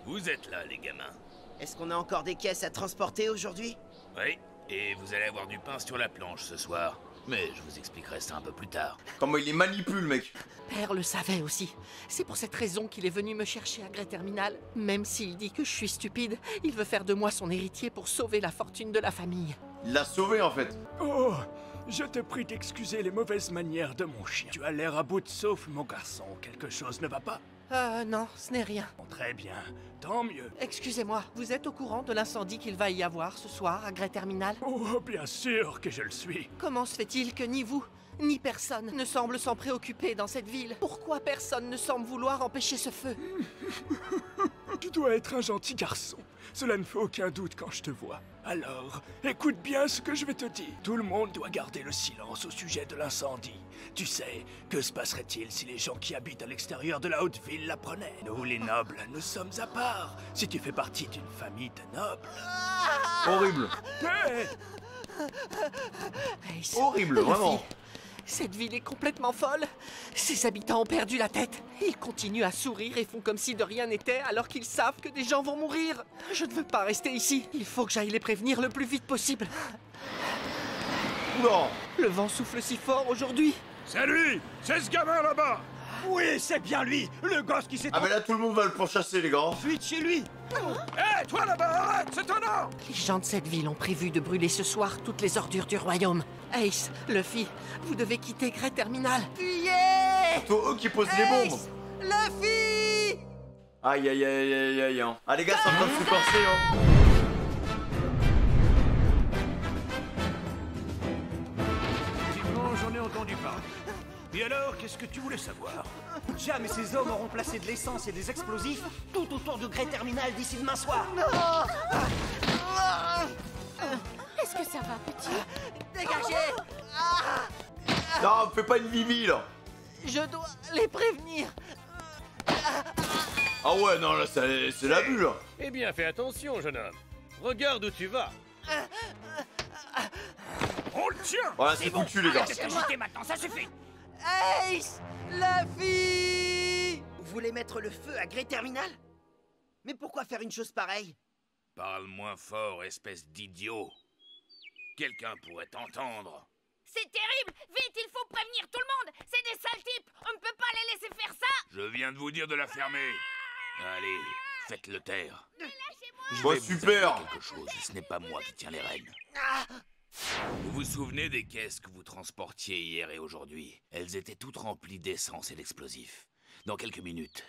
Vous êtes là, les gamins. Est-ce qu'on a encore des caisses à transporter aujourd'hui? Oui, et vous allez avoir du pain sur la planche ce soir. Mais je vous expliquerai ça un peu plus tard. Comment il les manipule, mec. Père le savait aussi. C'est pour cette raison qu'il est venu me chercher à Grey Terminal. Même s'il dit que je suis stupide, il veut faire de moi son héritier pour sauver la fortune de la famille. Il l'a sauvé, en fait. Oh, je te prie d'excuser les mauvaises manières de mon chien. Tu as l'air à bout de souffle, mon garçon. Quelque chose ne va pas? Non, ce n'est rien. Très bien, tant mieux. Excusez-moi, vous êtes au courant de l'incendie qu'il va y avoir ce soir à Grey Terminal? Oh, bien sûr que je le suis. Comment se fait-il que ni vous, ni personne ne semble s'en préoccuper dans cette ville? Pourquoi personne ne semble vouloir empêcher ce feu? Tu dois être un gentil garçon. Cela ne fait aucun doute quand je te vois. Alors, écoute bien ce que je vais te dire. Tout le monde doit garder le silence au sujet de l'incendie. Tu sais, que se passerait-il si les gens qui habitent à l'extérieur de la haute ville l'apprenaient? Nous, les nobles, nous sommes à part. Si tu fais partie d'une famille de nobles... Horrible. Hey Ace, Horrible, Luffy, vraiment. Cette ville est complètement folle. Ses habitants ont perdu la tête. Ils continuent à sourire et font comme si de rien n'était alors qu'ils savent que des gens vont mourir. Je ne veux pas rester ici. Il faut que j'aille les prévenir le plus vite possible. Oula. Le vent souffle si fort aujourd'hui. C'est lui! C'est ce gamin là-bas! Oui, c'est bien lui, le gosse qui s'est... Ah mais là tout le monde va le pourchasser, les gars. Fuite chez lui. Hé, toi là-bas, arrête, c'est un homme! Les gens de cette ville ont prévu de brûler ce soir toutes les ordures du royaume. Ace, Luffy, vous devez quitter Grey Terminal. Fuyez! C'est toi eux qui posent les bombes. Luffy! Aïe aïe aïe aïe aïe. Hein. Ah les gars, c'est en train de se corser, hein. Effectivement, j'en ai entendu parler. Et alors, qu'est-ce que tu voulais savoir? Jamais ces hommes auront placé de l'essence et des explosifs tout autour de Grey Terminal d'ici demain soir. Est-ce que ça va, petit? Dégagez! Non, fais pas une Vivi là. Je dois les prévenir. Ah ouais, non, là, c'est la bulle, là. Eh bien, fais attention, jeune homme. Regarde où tu vas. On le tient! Voilà, c'est foutu, les gars. Arrête de t'agiter maintenant, ça suffit. Ace! Luffy! Vous voulez mettre le feu à Grey Terminal? Mais pourquoi faire une chose pareille? Parle moins fort, espèce d'idiot. Quelqu'un pourrait t'entendre. C'est terrible! Vite, il faut prévenir tout le monde! C'est des sales types! On ne peut pas les laisser faire ça! Je viens de vous dire de la fermer. Allez, faites-le taire. Je Ouais, vais vous super. avouer quelque chose, ce n'est pas moi qui tiens les rênes. Vous vous souvenez des caisses que vous transportiez hier et aujourd'hui? Elles étaient toutes remplies d'essence et d'explosifs. Dans quelques minutes,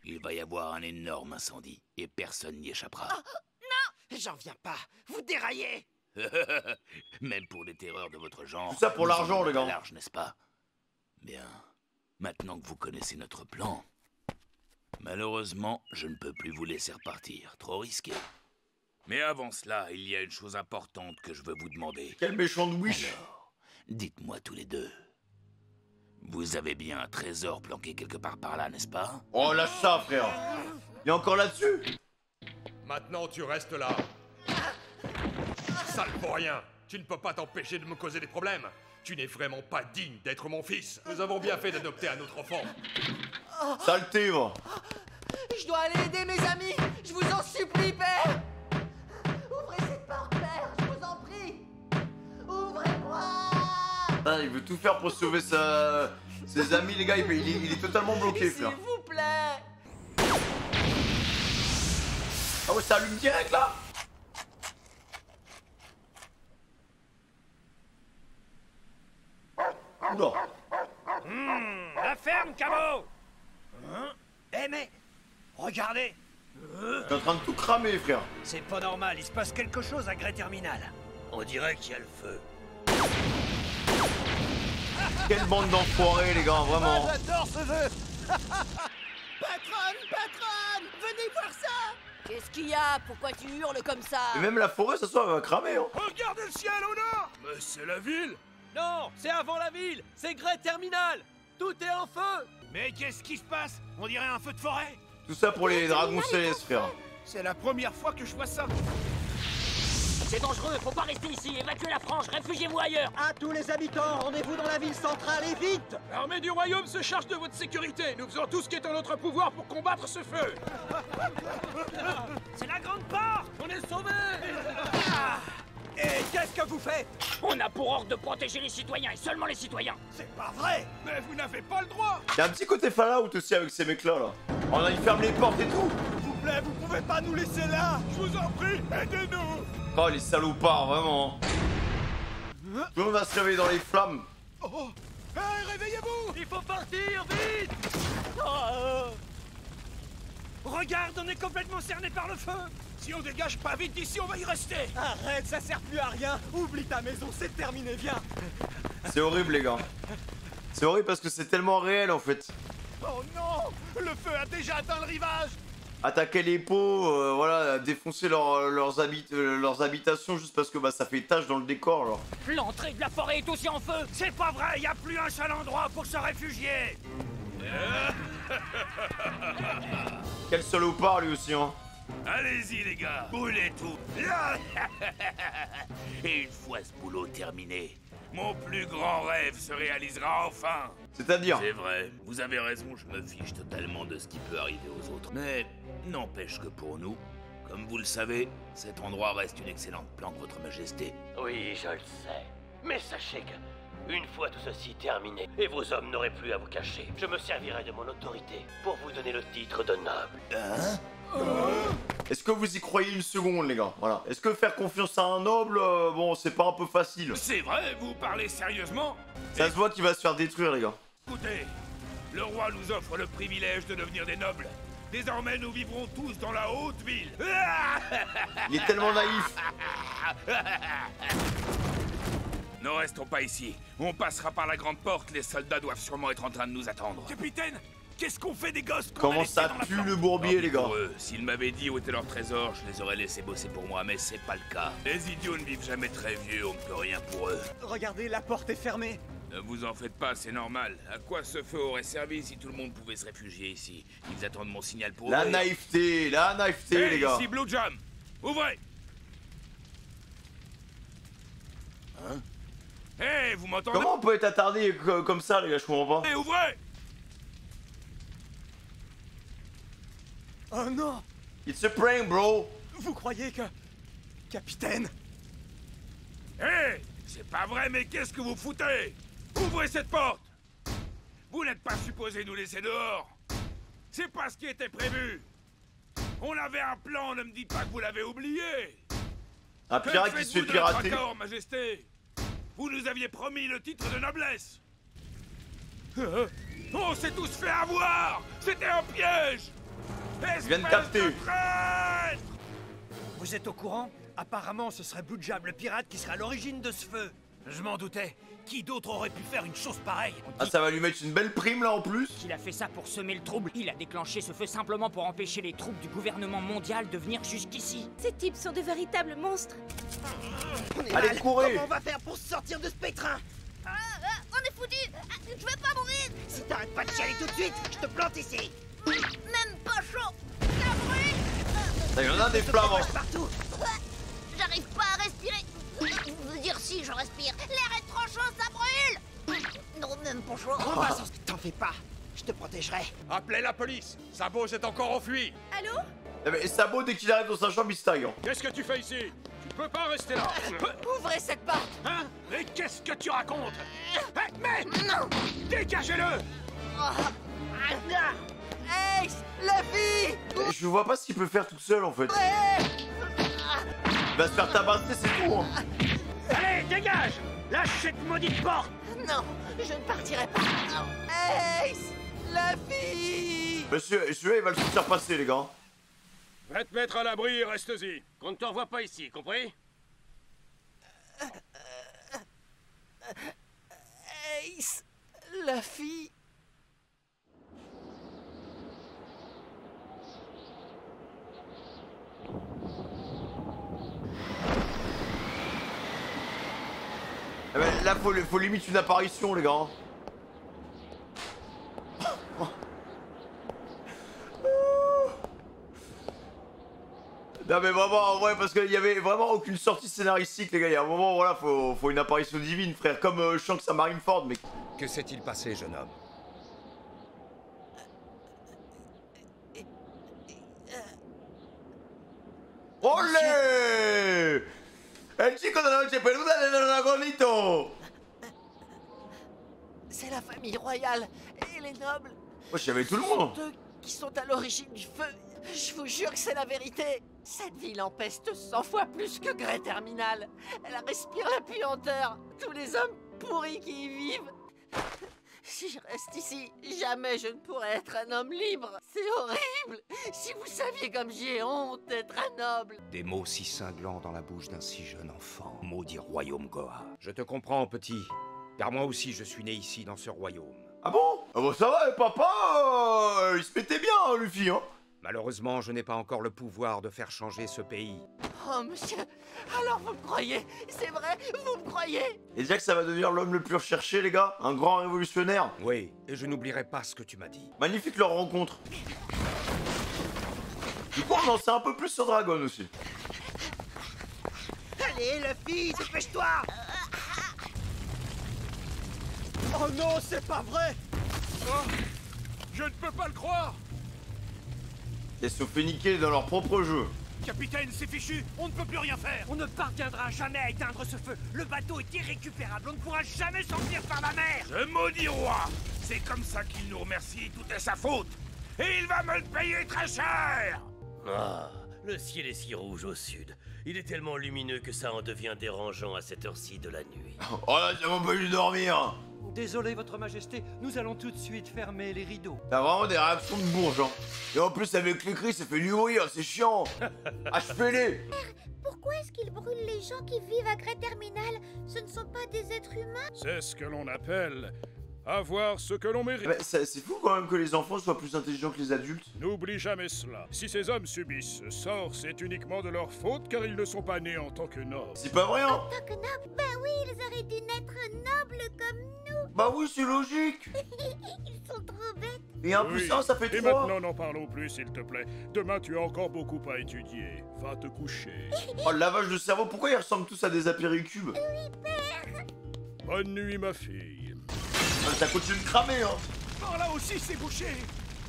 il va y avoir un énorme incendie et personne n'y échappera. Non! J'en viens pas. Vous déraillez! Même pour les terreurs de votre genre. Tout ça pour nous l'argent, sommes les gars. large, n'est-ce pas? Bien. Maintenant que vous connaissez notre plan, malheureusement, je ne peux plus vous laisser repartir. Trop risqué. Mais avant cela, il y a une chose importante que je veux vous demander. Quel méchant de Wish. Alors, dites-moi tous les deux. Vous avez bien un trésor planqué quelque part par là, n'est-ce pas? Oh, lâche ça, frère. Il est encore là-dessus. Maintenant, tu restes là. Sale pour rien. Tu ne peux pas t'empêcher de me causer des problèmes. Tu n'es vraiment pas digne d'être mon fils. Nous avons bien fait d'adopter un autre enfant. Saleté, va. Je dois aller aider mes amis. Je vous en supplie, père. Ouvrez cette porte, père. Je vous en prie. Ouvrez-moi. Ah, il veut tout faire pour sauver ses amis, les gars. Il est totalement bloqué, frère. S'il vous plaît. Ah ouais, ça allume direct, là. Oula. La ferme, Camo! Eh mais... Regardez. T'es en train de tout cramer, frère. C'est pas normal, il se passe quelque chose à Grey Terminal. On dirait qu'il y a le feu. Quelle bande d'enfoirés, les gars, vraiment. J'adore ce jeu. Patronne, patronne, venez voir ça. Qu'est-ce qu'il y a? Pourquoi tu hurles comme ça? Et même la forêt, ça soit, elle va cramer, hein. Regardez le ciel au nord. Mais c'est la ville. Non, c'est avant la ville. C'est Grey Terminal. Tout est en feu. Mais qu'est-ce qui se passe? On dirait un feu de forêt. Tout ça pour les dragons célestes, frère. C'est la première fois que je vois ça. C'est dangereux, faut pas rester ici. Évacuez la frange, réfugiez-vous ailleurs. À tous les habitants, rendez-vous dans la ville centrale et vite. L'armée du royaume se charge de votre sécurité. Nous faisons tout ce qui est en notre pouvoir pour combattre ce feu. C'est la grande porte. On est sauvés. Et qu'est-ce que vous faites? On a pour ordre de protéger les citoyens et seulement les citoyens. C'est pas vrai. Mais vous n'avez pas le droit. Il y a un petit côté Fallout aussi avec ces mecs-là, là. Oh, ils ferment les portes et tout. S'il vous plaît, vous pouvez pas nous laisser là. Je vous en prie, aidez-nous. Oh, les salopards, vraiment. Tout le monde va se réveiller dans les flammes. Oh, hey, réveillez-vous. Il faut partir, vite. Regarde, on est complètement cerné par le feu. Si on dégage pas vite d'ici, on va y rester. Arrête, ça sert plus à rien. Oublie ta maison, c'est terminé, viens. C'est horrible, les gars. C'est horrible parce que c'est tellement réel, en fait. Oh non, le feu a déjà atteint le rivage. Attaquer les pots, voilà, défoncer leurs habitations juste parce que bah, ça fait tache dans le décor, alors. L'entrée de la forêt est aussi en feu. C'est pas vrai, y a plus un seul endroit pour se réfugier. Quel salopard, lui aussi, hein. Allez-y les gars, brûlez tout. Et une fois ce boulot terminé, mon plus grand rêve se réalisera enfin. C'est-à-dire? C'est vrai, vous avez raison, je me fiche totalement de ce qui peut arriver aux autres. Mais n'empêche que pour nous, comme vous le savez, cet endroit reste une excellente planque, votre majesté. Oui, je le sais. Mais sachez que, une fois tout ceci terminé, et vos hommes n'auraient plus à vous cacher, je me servirai de mon autorité pour vous donner le titre de noble. Hein? Est-ce que vous y croyez une seconde, les gars? Voilà. Est-ce que faire confiance à un noble, bon, c'est pas un peu facile? C'est vrai, vous parlez sérieusement? Ça se voit qu'il va se faire détruire, les gars. Écoutez, le roi nous offre le privilège de devenir des nobles. Désormais, nous vivrons tous dans la haute ville. Il est tellement naïf. Ne restons pas ici. On passera par la grande porte. Les soldats doivent sûrement être en train de nous attendre. Capitaine, qu'est-ce qu'on fait des gosses? Comment ça pue le bourbier, les gars? S'ils m'avaient dit où était leur trésor, je les aurais laissés bosser pour moi, mais c'est pas le cas. Les idiots ne vivent jamais très vieux, on ne peut rien pour eux. Regardez, la porte est fermée. Ne vous en faites pas, c'est normal. À quoi ce feu aurait servi si tout le monde pouvait se réfugier ici? Ils attendent mon signal pour La ouvrir. naïveté, les gars. Ici Blue Jam. Ouvrez. Hein? Hé, vous m'entendez? Comment on peut être attardé comme ça, les gars? Je comprends pas. Hé, ouvrez. Oh non! It's a prank, bro. Vous croyez que... Capitaine? Hé, c'est pas vrai, mais qu'est-ce que vous foutez? Ouvrez cette porte. Vous n'êtes pas supposé nous laisser dehors. C'est pas ce qui était prévu. On avait un plan, ne me dites pas que vous l'avez oublié. Un pirate qui se fait pirater. D'accord, majesté. Vous nous aviez promis le titre de noblesse. On s'est tous fait avoir. C'était un piège. Je viens de capter. Vous êtes au courant? Apparemment, ce serait Blue Jam, le pirate, qui serait à l'origine de ce feu. Je m'en doutais. Qui d'autre aurait pu faire une chose pareille? Ah, ça va lui mettre une belle prime, là, en plus. Il a fait ça pour semer le trouble. Il a déclenché ce feu simplement pour empêcher les troupes du gouvernement mondial de venir jusqu'ici. Ces types sont de véritables monstres. Allez, courez. Comment on va faire pour se sortir de ce pétrin? On est foutus. Je vais pas mourir. Si t'arrêtes pas de chialer tout de suite, je te plante ici. Même pas chaud. Ça brûle. Ça y en a des flammes. Partout. J'arrive pas à respirer. Vous dire si je respire. L'air est trop chaud, ça brûle. Non, même pas chaud. T'en fais pas. Je te protégerai. Appelez la police. Sabo s'est encore enfui. Allô? Et Sabo, dès qu'il arrive dans sa chambre, il se taille. Qu'est-ce que tu fais ici? Tu peux pas rester là. Ouvrez cette porte. Hein? Mais qu'est-ce que tu racontes? Mais Non. dégagez-le. Ace, la fille. Je vois pas ce qu'il peut faire tout seul, en fait. Il va se faire tabasser, c'est tout. Hein. Allez, dégage! Lâche cette maudite porte! Non, je ne partirai pas. Ace, la fille. ici. Monsieur, celui-là, il va le faire passer, les gars. Va te mettre à l'abri et reste-y. Qu'on ne te revoie pas ici, compris? Ace, la fille. Eh ben, là, faut limite une apparition, les gars. Non mais vraiment, en vrai, parce qu'il y avait vraiment aucune sortie scénaristique, les gars. Il y a un moment, voilà, faut une apparition divine, frère. Comme Shanks à Marineford, mais... Que s'est-il passé, jeune homme? ¡Ole! ¡El chico de la noche peluda de Dragonito! C'est la famille royale et les nobles. Moi, j'avais tout le monde. Eux qui sont à l'origine du feu. Je vous jure que c'est la vérité. Cette ville empeste 100 fois plus que Grey Terminal. Elle respire la puanteur. Tous les hommes pourris qui y vivent. Si je reste ici, jamais je ne pourrai être un homme libre. C'est horrible. Si vous saviez comme j'ai honte d'être un noble. Des mots si cinglants dans la bouche d'un si jeune enfant. Maudit royaume Goa. Je te comprends, petit. Car moi aussi, je suis né ici, dans ce royaume. Ah bon? Ah bon, ça va, papa, il se mettait bien, hein, Luffy, hein. Malheureusement, je n'ai pas encore le pouvoir de faire changer ce pays. Oh, monsieur, alors vous me croyez? C'est vrai, vous me croyez? Et déjà que ça va devenir l'homme le plus recherché, les gars. Un grand révolutionnaire. Oui, et je n'oublierai pas ce que tu m'as dit. Magnifique leur rencontre. Du coup, on en sait un peu plus sur Dragon aussi. Allez, Luffy, dépêche-toi! Oh non, c'est pas vrai! Oh, je ne peux pas le croire! Ils se sont fait niquer dans leur propre jeu. Capitaine, c'est fichu, on ne peut plus rien faire. On ne parviendra jamais à éteindre ce feu. Le bateau est irrécupérable, on ne pourra jamais sortir par la mer. Ce maudit roi! C'est comme ça qu'il nous remercie, tout est sa faute! Et il va me le payer très cher! Ah, le ciel est si rouge au sud. Il est tellement lumineux que ça en devient dérangeant à cette heure-ci de la nuit. Oh là, ça m'empêche de dormir. Désolé, votre majesté, nous allons tout de suite fermer les rideaux. T'as vraiment des réactions de bourge, hein. Et en plus, avec les cris, ça fait du bruit, hein, c'est chiant. Achevez-les. Pourquoi est-ce qu'ils brûlent les gens qui vivent à Grey Terminal? Ce ne sont pas des êtres humains? C'est ce que l'on appelle avoir ce que l'on mérite. Bah, c'est fou quand même que les enfants soient plus intelligents que les adultes. N'oublie jamais cela. Si ces hommes subissent ce sort, c'est uniquement de leur faute car ils ne sont pas nés en tant que nobles. C'est pas vrai, hein? En tant que nobles? Ben oui, ils auraient dû naître nobles comme nous. Bah oui, c'est logique. Ils sont trop bêtes. Et un plus un, ça fait 3. Et maintenant, n'en parlons plus, s'il te plaît. Demain, tu as encore beaucoup à étudier. Va te coucher. Oh, le lavage de cerveau, pourquoi ils ressemblent tous à des apéricubes? Oui, père. Bonne nuit, ma fille. Ça continue de cramer, hein. Par là aussi, c'est bouché.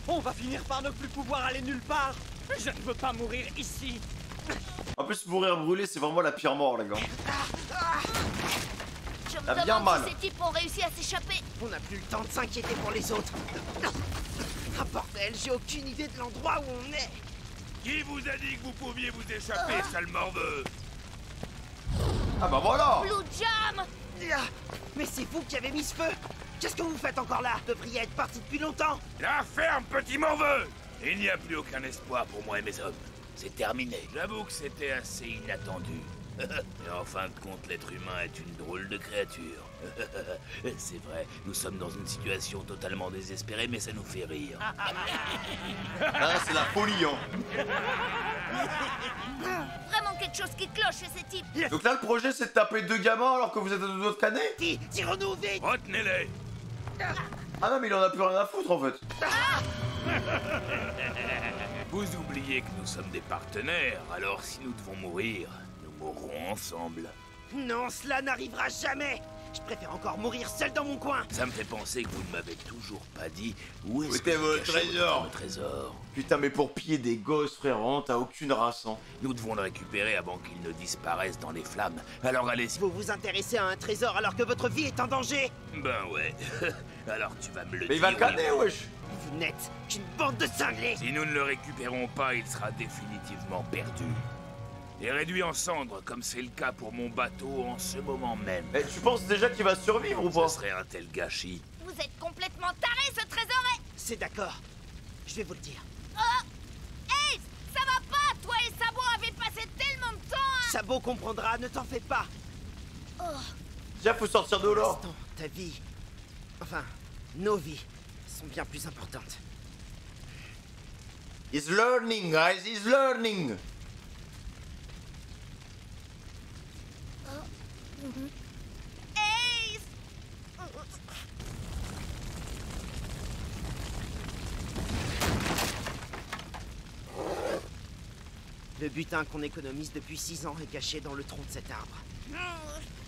On va finir par ne plus pouvoir aller nulle part. Je ne veux pas mourir ici. En plus, mourir brûlé, c'est vraiment la pire mort, les gars. Je me T'as bien demande mal. si ces types ont réussi à s'échapper. On n'a plus le temps de s'inquiéter pour les autres. Ah bordel, j'ai aucune idée de l'endroit où on est. Qui vous a dit que vous pouviez vous échapper, sale morveux? Ah bah voilà. Blue Jam. Mais c'est vous qui avez mis ce feu. Qu'est-ce que vous faites encore là? Vous devriez être parti depuis longtemps. La ferme, petit morveux! Il n'y a plus aucun espoir pour moi et mes hommes. C'est terminé. J'avoue que c'était assez inattendu. Et en fin de compte, l'être humain est une drôle de créature. C'est vrai, nous sommes dans une situation totalement désespérée, mais ça nous fait rire. Ah, c'est la folie, hein. Vraiment quelque chose qui cloche chez ces types. Donc là, le projet, c'est de taper 2 gamins alors que vous êtes à 2 doigts de canet? Tirons-nous vite. Retenez-les! Ah non, mais il en a plus rien à foutre, en fait. Vous oubliez que nous sommes des partenaires, alors si nous devons mourir, nous mourrons ensemble. Non, cela n'arrivera jamais. Je préfère encore mourir seul dans mon coin. Ça me fait penser que vous ne m'avez toujours pas dit où est-ce était que vous votre cachez trésor? votre trésor. Putain, mais pour piller des gosses, frère, vraiment, t'as aucune race, hein. Nous devons le récupérer avant qu'il ne disparaisse dans les flammes. Alors allez-y. Vous vous intéressez à un trésor alors que votre vie est en danger. Ben ouais. Alors tu vas me le dire. Mais il va le canner, wesh. Vous n'êtes qu'une bande de cinglés. Si nous ne le récupérons pas, il sera définitivement perdu. Et réduit en cendres, comme c'est le cas pour mon bateau en ce moment même. Mais tu penses déjà qu'il va survivre ou pas? Ce serait un tel gâchis. Vous êtes complètement tarés, ce trésor est... C'est d'accord. je vais vous le dire. Oh Ace, ça va pas. Toi et Sabot avez passé tellement de temps à... Sabot comprendra, ne t'en fais pas. Oh. Déjà, faut sortir de là. Ta vie, enfin, nos vies, sont bien plus importantes. He's learning, guys, he's learning. Ace. Le butin qu'on économise depuis 6 ans est caché dans le tronc de cet arbre.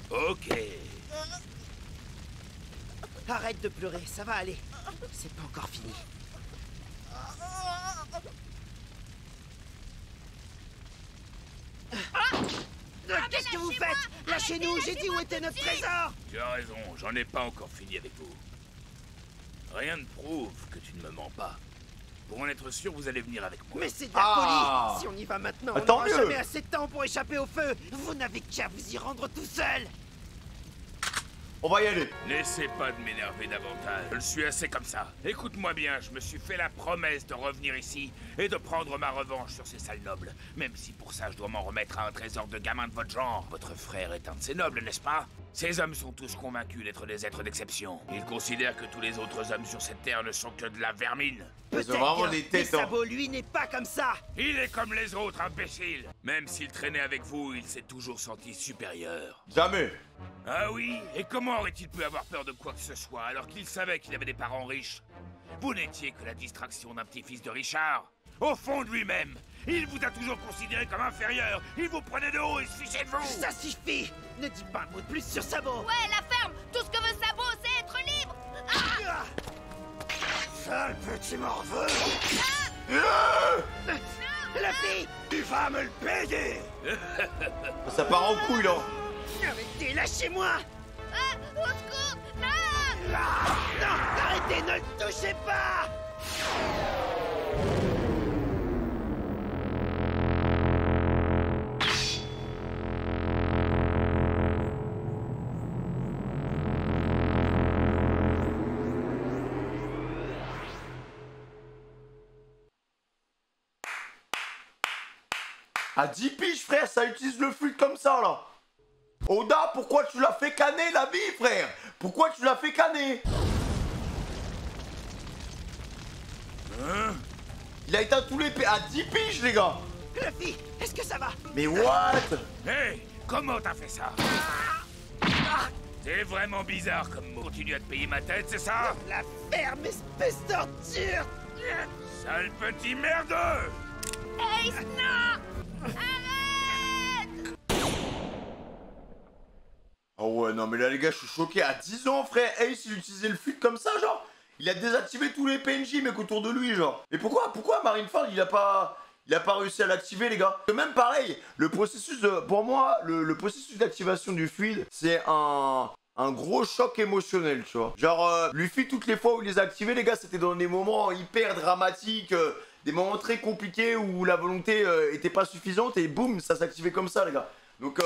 Ok. Arrête de pleurer, ça va aller. C'est pas encore fini. Qu'est-ce que vous faites? Lâchez-nous, j'ai dit où était notre trésor. Tu as raison, j'en ai pas encore fini avec vous. Rien ne prouve que tu ne me mens pas. Pour en être sûr, vous allez venir avec moi. Mais c'est de la folie. Si on y va maintenant, on n'aura jamais assez de temps pour échapper au feu. Vous n'avez qu'à vous y rendre tout seul. On va y aller. N'essaie pas de m'énerver davantage. Je le suis assez comme ça. Écoute-moi bien, je me suis fait la promesse de revenir ici et de prendre ma revanche sur ces sales nobles. Même si pour ça je dois m'en remettre à un trésor de gamin de votre genre. Votre frère est un de ces nobles, n'est-ce pas? Ces hommes sont tous convaincus d'être des êtres d'exception. Ils considèrent que tous les autres hommes sur cette terre ne sont que de la vermine. Peut-être bien, mais Sabot, lui, n'est pas comme ça. Il est comme les autres, imbécile. Même s'il traînait avec vous, il s'est toujours senti supérieur. Jamais. Ah oui? Et comment aurait-il pu avoir peur de quoi que ce soit alors qu'il savait qu'il avait des parents riches? Vous n'étiez que la distraction d'un petit-fils de Richard. Au fond de lui-même, il vous a toujours considéré comme inférieur. Il vous prenait de haut et se fichait de vous. Ça suffit. Ne dis pas un mot de plus sur Sabot. Ouais, la ferme. Tout ce que veut Sabot, c'est être libre. Ah! Sale petit morveux. La fille. Tu vas me le payer. Ça part en couille, là. Arrêtez, lâchez-moi. Au secours. Non. Non, arrêtez, ne le touchez pas. À 10 piges, frère, ça utilise le fluide comme ça, là. Oda, pourquoi tu l'as fait canner, la vie, frère? Pourquoi tu l'as fait canner? Hein? Il a éteint tous les à 10 piges, les gars. Fluffy, est-ce que ça va? Mais what? Hey, comment t'as fait ça? C'est vraiment bizarre comme mot. Continue à te payer ma tête, c'est ça? La ferme, espèce d'ordure. Sale petit merdeux. Ace, non. Arrête. Oh ouais, non, mais là, les gars, je suis choqué. À 10 ans, frère, Ace, il utilisait le fluide comme ça, genre. Il a désactivé tous les PNJ, mec, autour de lui, genre. Mais pourquoi Marineford, il a pas réussi à l'activer, les gars? Même pareil, le processus de... Pour moi, le processus d'activation du fluide, c'est un gros choc émotionnel, tu vois. Genre, Luffy, toutes les fois où il les a activés, les gars, c'était dans des moments hyper dramatiques, des moments très compliqués où la volonté était pas suffisante, et boum, ça s'activait comme ça, les gars. Donc,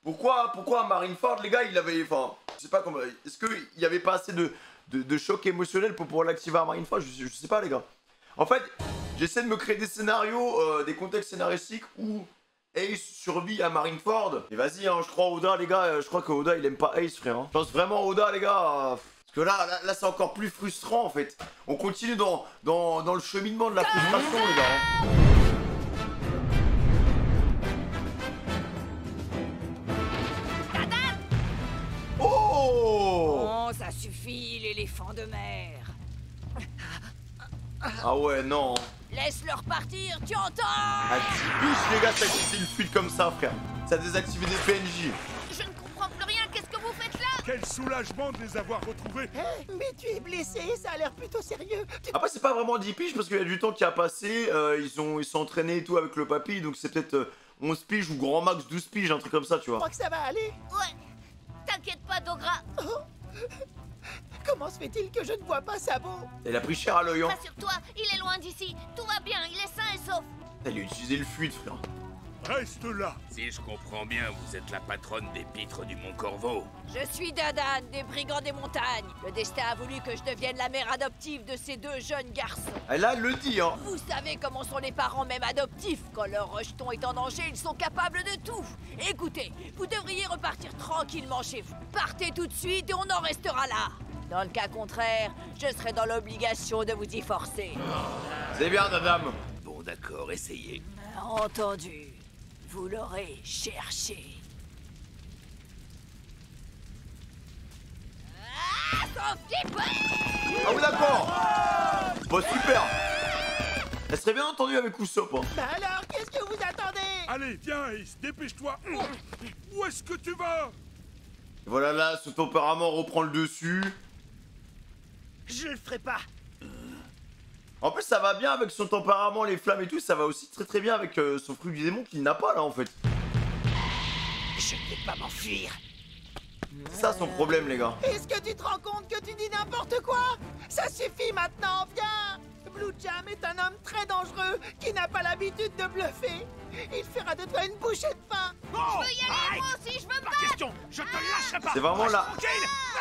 pourquoi Marineford, les gars, il avait... Enfin, je sais pas comment... Est-ce qu'il y avait pas assez de choc émotionnel pour pouvoir l'activer à Marineford? Je sais pas, les gars. En fait, j'essaie de me créer des scénarios, des contextes scénaristiques où Ace survit à Marineford. Et vas-y, hein, je crois Oda, les gars, je crois que Oda, il aime pas Ace, frère. Hein. Je pense vraiment Oda, les gars... Parce que là c'est encore plus frustrant, en fait. On continue dans le cheminement de la frustration, les gars. Hein. Oh, ça suffit, l'éléphant de mer. Ah ouais, non. Laisse-leur partir, tu entends? À 10 biches, les gars, ça active le fluide comme ça, frère. Ça a désactivé des PNJ. Je ne comprends plus rien, qu'est-ce que vous faites là? Quel soulagement de les avoir retrouvés. Mais tu es blessé, ça a l'air plutôt sérieux. Après, c'est pas vraiment 10 piges parce qu'il y a du temps qui a passé. Ils sont entraînés et tout avec le papy, donc c'est peut-être 11 piges ou grand max 12 piges, un truc comme ça, tu vois. Je crois que ça va aller. Ouais. T'inquiète pas, Dogra. Oh. Comment se fait-il que je ne vois pas Sabot? Elle a pris cher à l'œil, hein. Rassure-toi, il est loin d'ici. Tout va bien, il est sain et sauf. Elle a utilisé le fluide, frère. Reste là. Si je comprends bien, vous êtes la patronne des pitres du Mont Corvo. Je suis Dadan, des Brigands des Montagnes. Le destin a voulu que je devienne la mère adoptive de ces deux jeunes garçons. Et là, elle le dit, hein. Vous savez comment sont les parents, même adoptifs. Quand leur rejeton est en danger, ils sont capables de tout. Écoutez, vous devriez repartir tranquillement chez vous. Partez tout de suite et on en restera là. Dans le cas contraire, je serai dans l'obligation de vous y forcer. C'est bien, madame. Bon, d'accord, essayez. Entendu. Vous l'aurez cherché. Ah, Ah oui, d'accord. Bah, super. Elle serait bien entendue avec Usopp, hein. Bah alors, qu'est-ce que vous attendez? Allez, viens, Ace, dépêche-toi. Où est-ce que tu vas? Voilà, là, son tempérament reprend le dessus. Je le ferai pas. En plus, ça va bien avec son tempérament, les flammes et tout. Ça va aussi très bien avec son fruit du démon qu'il n'a pas, là, en fait. Je ne vais pas m'enfuir. C'est ça son problème, les gars. Est-ce que tu te rends compte que tu dis n'importe quoi? Ça suffit maintenant, viens! Blue Jam est un homme très dangereux qui n'a pas l'habitude de bluffer. Il fera de toi une bouchée de pain. Je veux y aller, moi aussi, je veux me battre. Question, je te lâcherai pas. C'est vraiment là.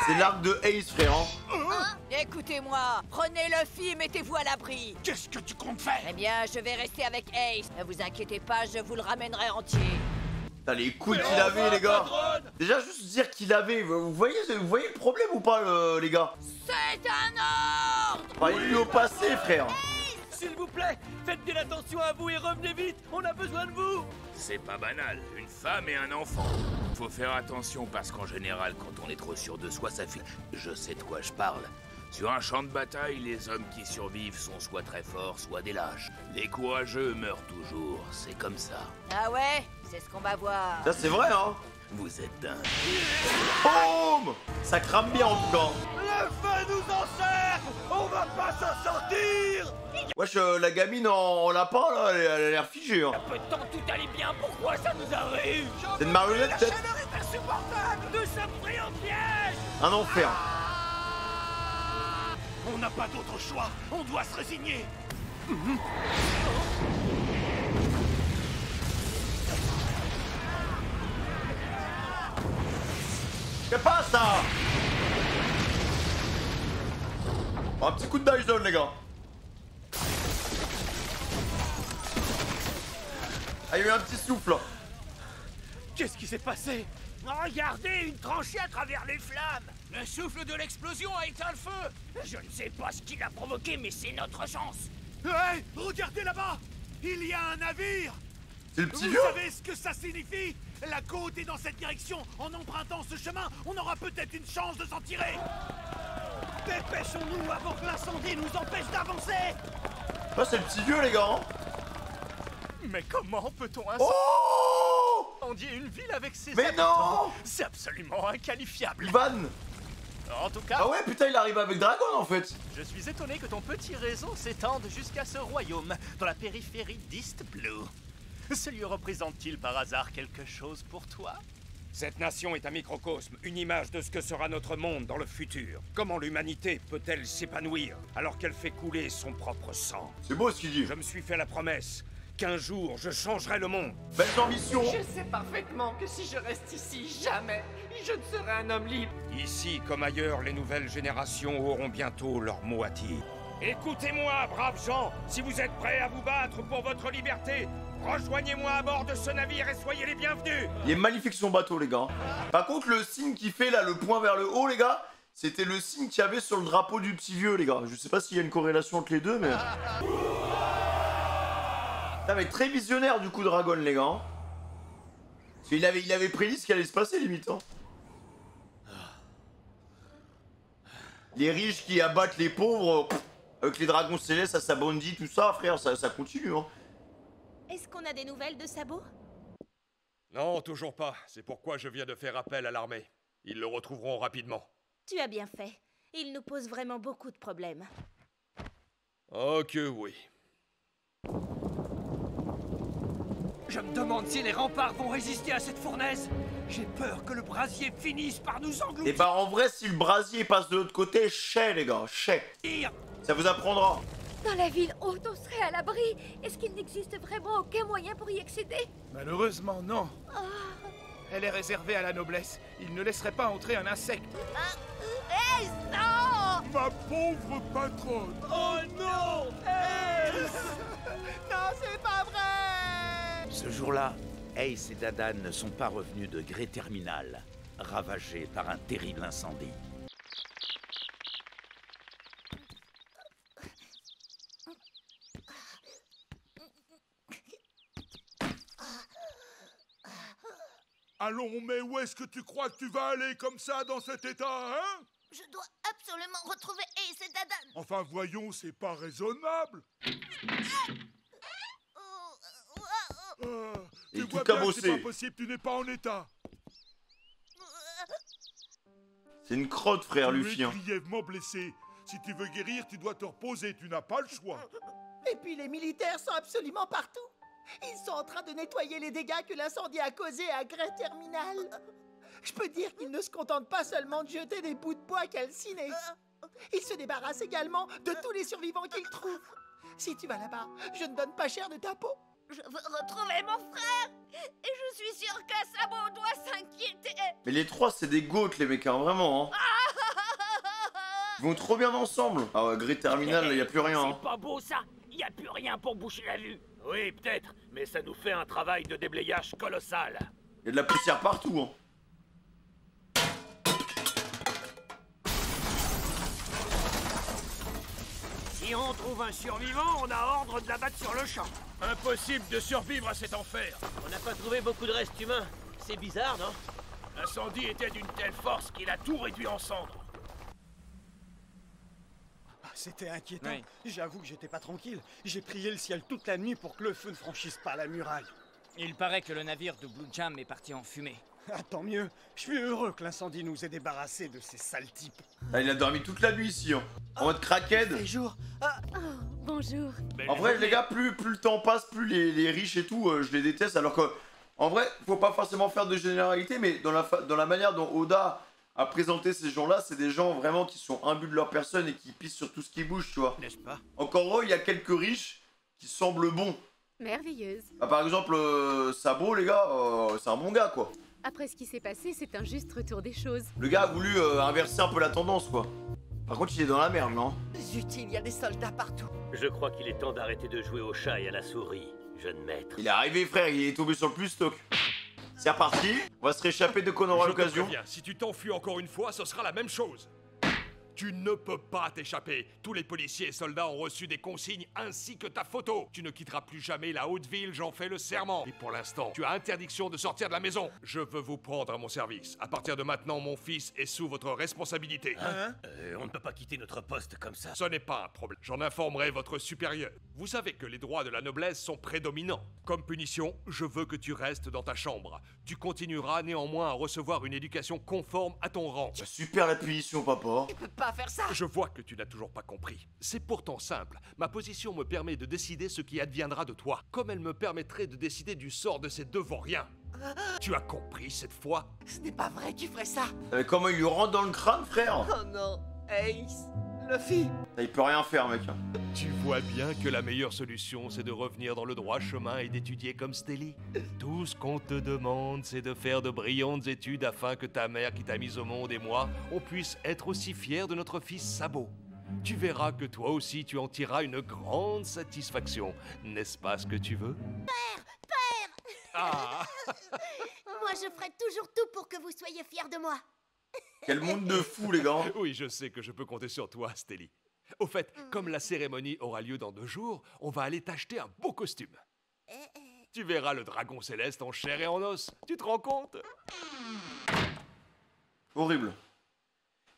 C'est l'arc de Ace, frère. Hein? Écoutez-moi, prenez le film, mettez-vous à l'abri. Qu'est-ce que tu comptes faire? Eh bien, je vais rester avec Ace. Ne vous inquiétez pas, je vous le ramènerai entier. Putain, les couilles qu'il avait, les gars. Déjà, juste dire qu'il avait. Vous voyez le problème ou pas, les gars? C'est un ordre. Parlez-lui au passé, frère. S'il vous plaît, faites bien attention à vous et revenez vite. On a besoin de vous. C'est pas banal, une femme et un enfant. Faut faire attention parce qu'en général, quand on est trop sûr de soi, ça fait... Je sais de quoi je parle. Sur un champ de bataille, les hommes qui survivent sont soit très forts, soit des lâches. Les courageux meurent toujours, c'est comme ça. Ah ouais? C'est ce qu'on va voir. Ça, c'est vrai, hein. Vous êtes dingue. Boum! Ça crame bien, en tout cas. Le feu nous encercle. On va pas s'en sortir. Wesh, la gamine en lapin, là, elle a l'air figée, hein. Peu de temps, tout allait bien. Pourquoi ça nous arrive? C'est une marionnette, La peut-être? chaleur est insupportable. Nous sommes pris en piège. Un enfer. On n'a pas d'autre choix. On doit se résigner. Qu'est-ce pas ça? Un petit coup de Dyson, les gars. Ah, il y a eu un petit souffle, là. Qu'est-ce qui s'est passé? Regardez, une tranchée à travers les flammes. Le souffle de l'explosion a éteint le feu. Je ne sais pas ce qui l'a provoqué, mais c'est notre chance. Hé, regardez là-bas. Il y a un navire. C'est le petit Vous vieux. savez ce que ça signifie? La côte est dans cette direction. En empruntant ce chemin, on aura peut-être une chance de s'en tirer. Dépêchons-nous avant que l'incendie nous empêche d'avancer. Ah, c'est le petit vieux, les gars, hein. Mais comment peut-on incendier une ville avec ses Mais habitants? non! C'est absolument inqualifiable. Ivan. En tout cas... Ah ouais, putain, il arrive avec Dragon, en fait. Je suis étonné que ton petit réseau s'étende jusqu'à ce royaume, dans la périphérie d'East Blue. Ce lieu représente-t-il par hasard quelque chose pour toi? Cette nation est un microcosme, une image de ce que sera notre monde dans le futur. Comment l'humanité peut-elle s'épanouir alors qu'elle fait couler son propre sang? C'est beau ce qu'il dit. Je me suis fait la promesse qu'un jour je changerai le monde. Belle ambition. Je sais parfaitement que si je reste ici, jamais je ne serai un homme libre. Ici comme ailleurs, les nouvelles générations auront bientôt leur mot à dire. Écoutez-moi, braves gens, si vous êtes prêts à vous battre pour votre liberté, rejoignez-moi à bord de ce navire et soyez les bienvenus. Il est magnifique son bateau, les gars. Par contre, le signe qui fait là, le point vers le haut, les gars, c'était le signe qu'il y avait sur le drapeau du petit vieux, les gars. Je sais pas s'il y a une corrélation entre les deux, mais... Putain, mais très visionnaire du coup, Dragon, les gars. Hein. Parce qu'il avait prédit ce qui allait se passer, limite. Hein. Les riches qui abattent les pauvres, avec les dragons célestes, ça bondit, tout ça, frère, ça continue. Hein. Est-ce qu'on a des nouvelles de Sabo? Non, toujours pas. C'est pourquoi je viens de faire appel à l'armée. Ils le retrouveront rapidement. Tu as bien fait. Il nous pose vraiment beaucoup de problèmes. Oh que oui. Je me demande si les remparts vont résister à cette fournaise. J'ai peur que le brasier finisse par nous engloutir. Et bah en vrai, si le brasier passe de l'autre côté, chais les gars, chais. Ça vous apprendra. Dans la ville haute, on serait à l'abri. Est-ce qu'il n'existe vraiment aucun moyen pour y accéder? Malheureusement, non. Elle est réservée à la noblesse. Il ne laisserait pas entrer un insecte. Ace, non! Ma pauvre patronne! Oh non! Non, c'est pas vrai! Ce jour-là, Ace et Dadan ne sont pas revenus de Grey Terminal, ravagés par un terrible incendie. Allons, mais où est-ce que tu crois que tu vas aller comme ça dans cet état, hein? Je dois absolument retrouver Ace et Dadan. Enfin, voyons, c'est pas raisonnable. Et Tu tout vois bien que cabossé. c'est pas possible, tu n'es pas en état. C'est une crotte, frère, Tu Luffy. es Hein. grièvement blessé. Si tu veux guérir, tu dois te reposer, tu n'as pas le choix. Et puis les militaires sont absolument partout. Ils sont en train de nettoyer les dégâts que l'incendie a causés à Grey Terminal. Je peux dire qu'ils ne se contentent pas seulement de jeter des bouts de bois calcinés. Ils se débarrassent également de tous les survivants qu'ils trouvent. Si tu vas là-bas, je ne donne pas cher de ta peau. Je veux retrouver mon frère. Et je suis sûre que Sabo doit s'inquiéter. Mais les trois, c'est des goats, les mecs, hein, vraiment. Hein. Ils vont trop bien ensemble. Ah ouais, Grey Terminal, il y a plus rien. Hein. C'est pas beau ça. Y a plus rien pour boucher la vue. Oui, peut-être, mais ça nous fait un travail de déblayage colossal. Il y a de la poussière partout. Hein. Si on trouve un survivant, on a ordre de l'abattre sur le champ. Impossible de survivre à cet enfer. On n'a pas trouvé beaucoup de restes humains. C'est bizarre, non? L'incendie était d'une telle force qu'il a tout réduit en cendres. C'était inquiétant. Oui. J'avoue que j'étais pas tranquille. J'ai prié le ciel toute la nuit pour que le feu ne franchisse pas la muraille. Il paraît que le navire de Blue Jam est parti en fumée. Ah, tant mieux. Je suis heureux que l'incendie nous ait débarrassés de ces sales types. Ah, il a dormi toute la nuit ici. Hein. En mode crackhead. Bonjour. En vrai, les gars, plus le temps passe, plus les riches et tout, je les déteste. Alors que, en vrai, faut pas forcément faire de généralité, mais dans la manière dont Oda a présenté ces gens-là, c'est des gens vraiment qui sont imbus de leur personne et qui pissent sur tout ce qui bouge, tu vois. N'est-ce pas? Encore eux, il y a quelques riches qui semblent bons. Merveilleuse. Bah, par exemple, Sabo, les gars, c'est un bon gars, quoi. Après ce qui s'est passé, c'est un juste retour des choses. Le gars a voulu inverser un peu la tendance, quoi. Par contre, il est dans la merde, non? Zut, il y a des soldats partout. Je crois qu'il est temps d'arrêter de jouer au chat et à la souris, jeune maître. Il est arrivé, frère, il est tombé sur le plus stock. C'est reparti, on va se réchapper de qu'on aura l'occasion. Si tu t'enfuis encore une fois, ce sera la même chose. Tu ne peux pas t'échapper. Tous les policiers et soldats ont reçu des consignes ainsi que ta photo. Tu ne quitteras plus jamais la haute ville, j'en fais le serment. Et pour l'instant, tu as interdiction de sortir de la maison. Je veux vous prendre à mon service. À partir de maintenant, mon fils est sous votre responsabilité. On ne peut pas quitter notre poste comme ça. Ce n'est pas un problème. J'en informerai votre supérieur. Vous savez que les droits de la noblesse sont prédominants. Comme punition, je veux que tu restes dans ta chambre. Tu continueras néanmoins à recevoir une éducation conforme à ton rang. C'est super la punition, papa. Tu peux pas faire ça. Je vois que tu n'as toujours pas compris. C'est pourtant simple. Ma position me permet de décider ce qui adviendra de toi, comme elle me permettrait de décider du sort de ces deux vauriens. Tu as compris cette fois? Ce n'est pas vrai, tu ferais ça. Comment il lui rentre dans le crâne, frère? Oh non, Ace, Luffy. Il peut rien faire, mec. Tu vois bien que la meilleure solution, c'est de revenir dans le droit chemin et d'étudier comme Stelly. Tout ce qu'on te demande, c'est de faire de brillantes études afin que ta mère qui t'a mise au monde et moi, on puisse être aussi fiers de notre fils Sabo. Tu verras que toi aussi, tu en tireras une grande satisfaction. N'est-ce pas ce que tu veux? Père! Ah. Moi, je ferai toujours tout pour que vous soyez fiers de moi. Quel monde de fou, les gars. Oui, je sais que je peux compter sur toi, Stelly. Au fait, comme la cérémonie aura lieu dans 2 jours, on va aller t'acheter un beau costume. Tu verras le dragon céleste en chair et en os. Tu te rends compte? Horrible.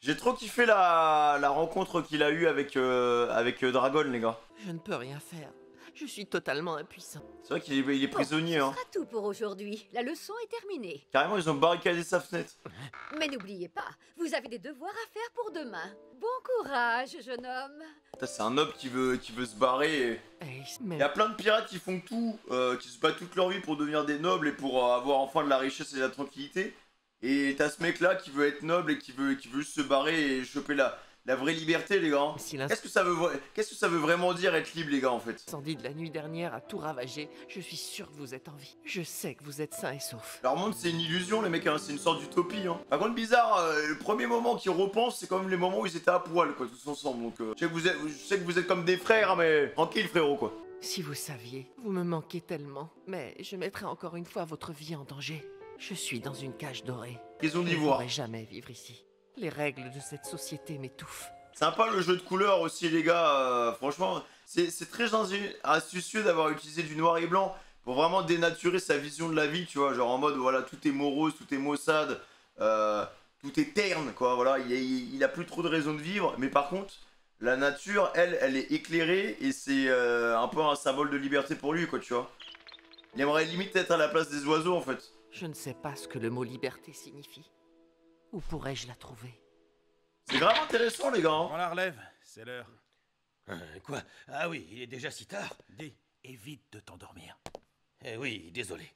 J'ai trop kiffé la rencontre qu'il a eue avec Dragon, les gars. Je ne peux rien faire. Je suis totalement impuissant. C'est vrai qu'il est prisonnier, hein. Ce sera tout pour aujourd'hui. La leçon est terminée. Carrément, ils ont barricadé sa fenêtre. Mais n'oubliez pas, vous avez des devoirs à faire pour demain. Bon courage, jeune homme. C'est un noble qui veut se barrer. Il y a plein de pirates qui font tout, qui se battent toute leur vie pour devenir des nobles et pour avoir enfin de la richesse et de la tranquillité. Et t'as ce mec là qui veut être noble et qui veut juste se barrer et choper La vraie liberté, les gars. Qu'est-ce que ça veut vraiment dire être libre, les gars, en fait? L'incendie de la nuit dernière a tout ravagé. Je suis sûr que vous êtes en vie. Je sais que vous êtes sains et saufs. Leur monde, c'est une illusion, les mecs, hein. C'est une sorte d'utopie. Hein. Par contre, bizarre, le premier moment qu'ils repensent, c'est quand même les moments où ils étaient à poil, quoi, tous ensemble. Donc, je sais que vous êtes comme des frères, hein, mais tranquille, frérot, quoi. Si vous saviez, vous me manquez tellement. Mais je mettrai encore une fois votre vie en danger. Je suis dans une cage dorée. Prison Je ne d'ivoire. pourrai jamais vivre ici. Les règles de cette société m'étouffent. Sympa le jeu de couleurs aussi, les gars. Franchement, c'est très astucieux d'avoir utilisé du noir et blanc pour vraiment dénaturer sa vision de la vie, tu vois. Genre en mode, voilà, tout est morose, tout est maussade, tout est terne, quoi. Voilà, il a plus trop de raison de vivre. Mais par contre, la nature, elle est éclairée et c'est un peu un symbole de liberté pour lui, quoi, tu vois. Il aimerait limite être à la place des oiseaux, en fait. Je ne sais pas ce que le mot liberté signifie. Où pourrais-je la trouver? C'est grave intéressant, les gars. Hein. On la relève, c'est l'heure. Quoi? Ah oui, il est déjà si tard. Dis, évite de t'endormir. Eh oui, désolé.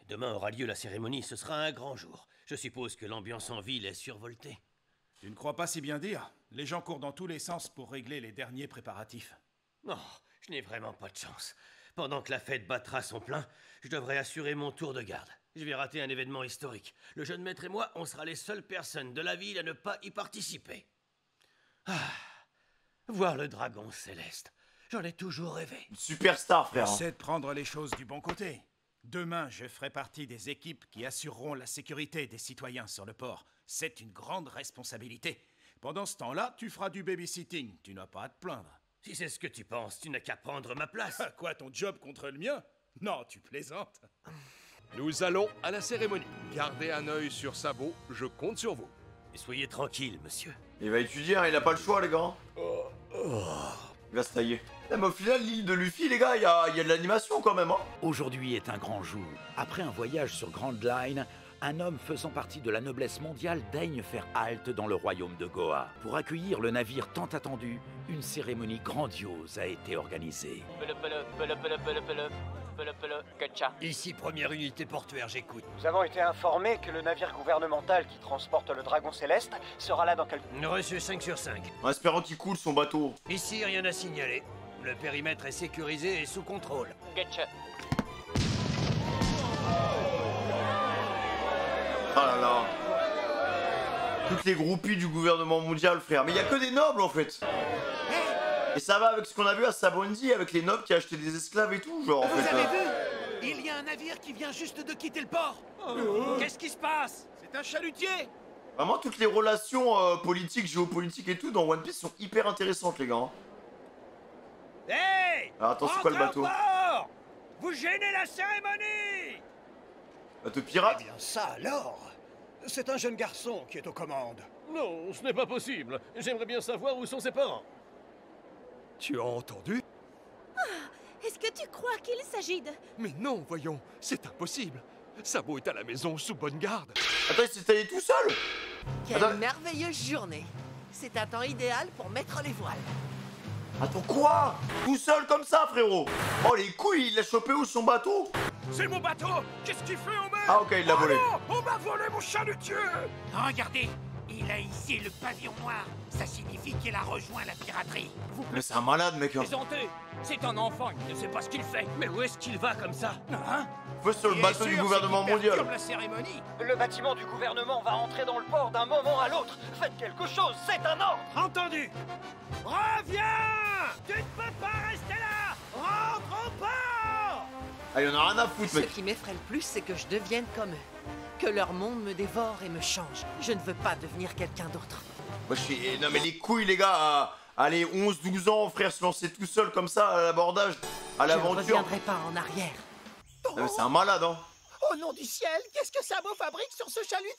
Demain aura lieu la cérémonie, ce sera un grand jour. Je suppose que l'ambiance en ville est survoltée. Tu ne crois pas si bien dire? Les gens courent dans tous les sens pour régler les derniers préparatifs. Non, je n'ai vraiment pas de chance. Pendant que la fête battra son plein, je devrais assurer mon tour de garde. Je vais rater un événement historique. Le jeune maître et moi, on sera les seules personnes de la ville à ne pas y participer. Ah, voir le dragon céleste. J'en ai toujours rêvé. Superstar, frère. Essaie de prendre les choses du bon côté. Demain, je ferai partie des équipes qui assureront la sécurité des citoyens sur le port. C'est une grande responsabilité. Pendant ce temps-là, tu feras du babysitting. Tu n'as pas à te plaindre. Si c'est ce que tu penses, tu n'as qu'à prendre ma place. Quoi, ton job contre le mien? Non, tu plaisantes. Nous allons à la cérémonie. Gardez un œil sur Sabo, je compte sur vous. Soyez tranquille, monsieur. Il va étudier, hein, il a pas le choix, les gars. Il va se tailler. Mais au final, l'île de Luffy, les gars, il y a de l'animation quand même. Hein. Aujourd'hui est un grand jour. Après un voyage sur Grand Line, un homme faisant partie de la noblesse mondiale daigne faire halte dans le royaume de Goa. Pour accueillir le navire tant attendu, une cérémonie grandiose a été organisée. Ici, première unité portuaire, j'écoute. Nous avons été informés que le navire gouvernemental qui transporte le Dragon Céleste sera là dans quelques... Reçu 5 sur 5. En espérant qu'il coule son bateau. Ici, rien à signaler. Le périmètre est sécurisé et sous contrôle. Getcha. Oh là là. Toutes les groupies du gouvernement mondial, frère. Mais il y a que des nobles, en fait. Et ça va avec ce qu'on a vu à Sabondi, avec les nobles qui achetaient des esclaves et tout, genre, en fait. Vous avez vu? Il y a un navire qui vient juste de quitter le port. Qu'est-ce qui se passe? C'est un chalutier. Vraiment, toutes les relations politiques, géopolitiques et tout dans One Piece sont hyper intéressantes, les gars. Hein. Hey! Alors, attends, c'est quoi le bateau? Vous gênez la cérémonie! Bateau pirate? Eh bien ça alors! C'est un jeune garçon qui est aux commandes. Non, ce n'est pas possible. J'aimerais bien savoir où sont ses parents. Tu as entendu? Est-ce que tu crois qu'il s'agit de... Mais non, voyons, c'est impossible. Sabo est à la maison sous bonne garde. Attends, il s'est allé tout seul? Quelle merveilleuse journée! C'est un temps idéal pour mettre les voiles. Attends, quoi? Tout seul comme ça, frérot? Oh, les couilles, il l'a chopé où son bateau? C'est mon bateau! Qu'est-ce qu'il fait, Homer? Ah, ok, il l'a volé. Non, on m'a volé mon chalutier! Regardez, il a hissé le pavillon noir. Ça signifie qu'il a rejoint la piraterie. Mais c'est un malade, mec. Hein. Plaisantez! C'est un enfant, il ne sait pas ce qu'il fait. Mais où est-ce qu'il va comme ça? Hein? Faut sur le bateau du gouvernement mondial. Comme la cérémonie. Le bâtiment du gouvernement va entrer dans le port d'un moment à l'autre. Faites quelque chose, c'est un ordre. Entendu. Reviens! Tu ne peux pas rester là! Rentre au port! Ah, il en a rien à foutre, mec. Ce qui m'effraie le plus, c'est que je devienne comme eux. Que leur monde me dévore et me change. Je ne veux pas devenir quelqu'un d'autre. Moi, je suis... Non, mais les couilles, les gars. Allez, 11-12 ans, frère, se lancer tout seul comme ça à l'abordage, à l'aventure. Je ne reviendrai pas en arrière. Non, mais c'est un malade, hein. Au nom du ciel, qu'est-ce que Sabo fabrique sur ce chalutier?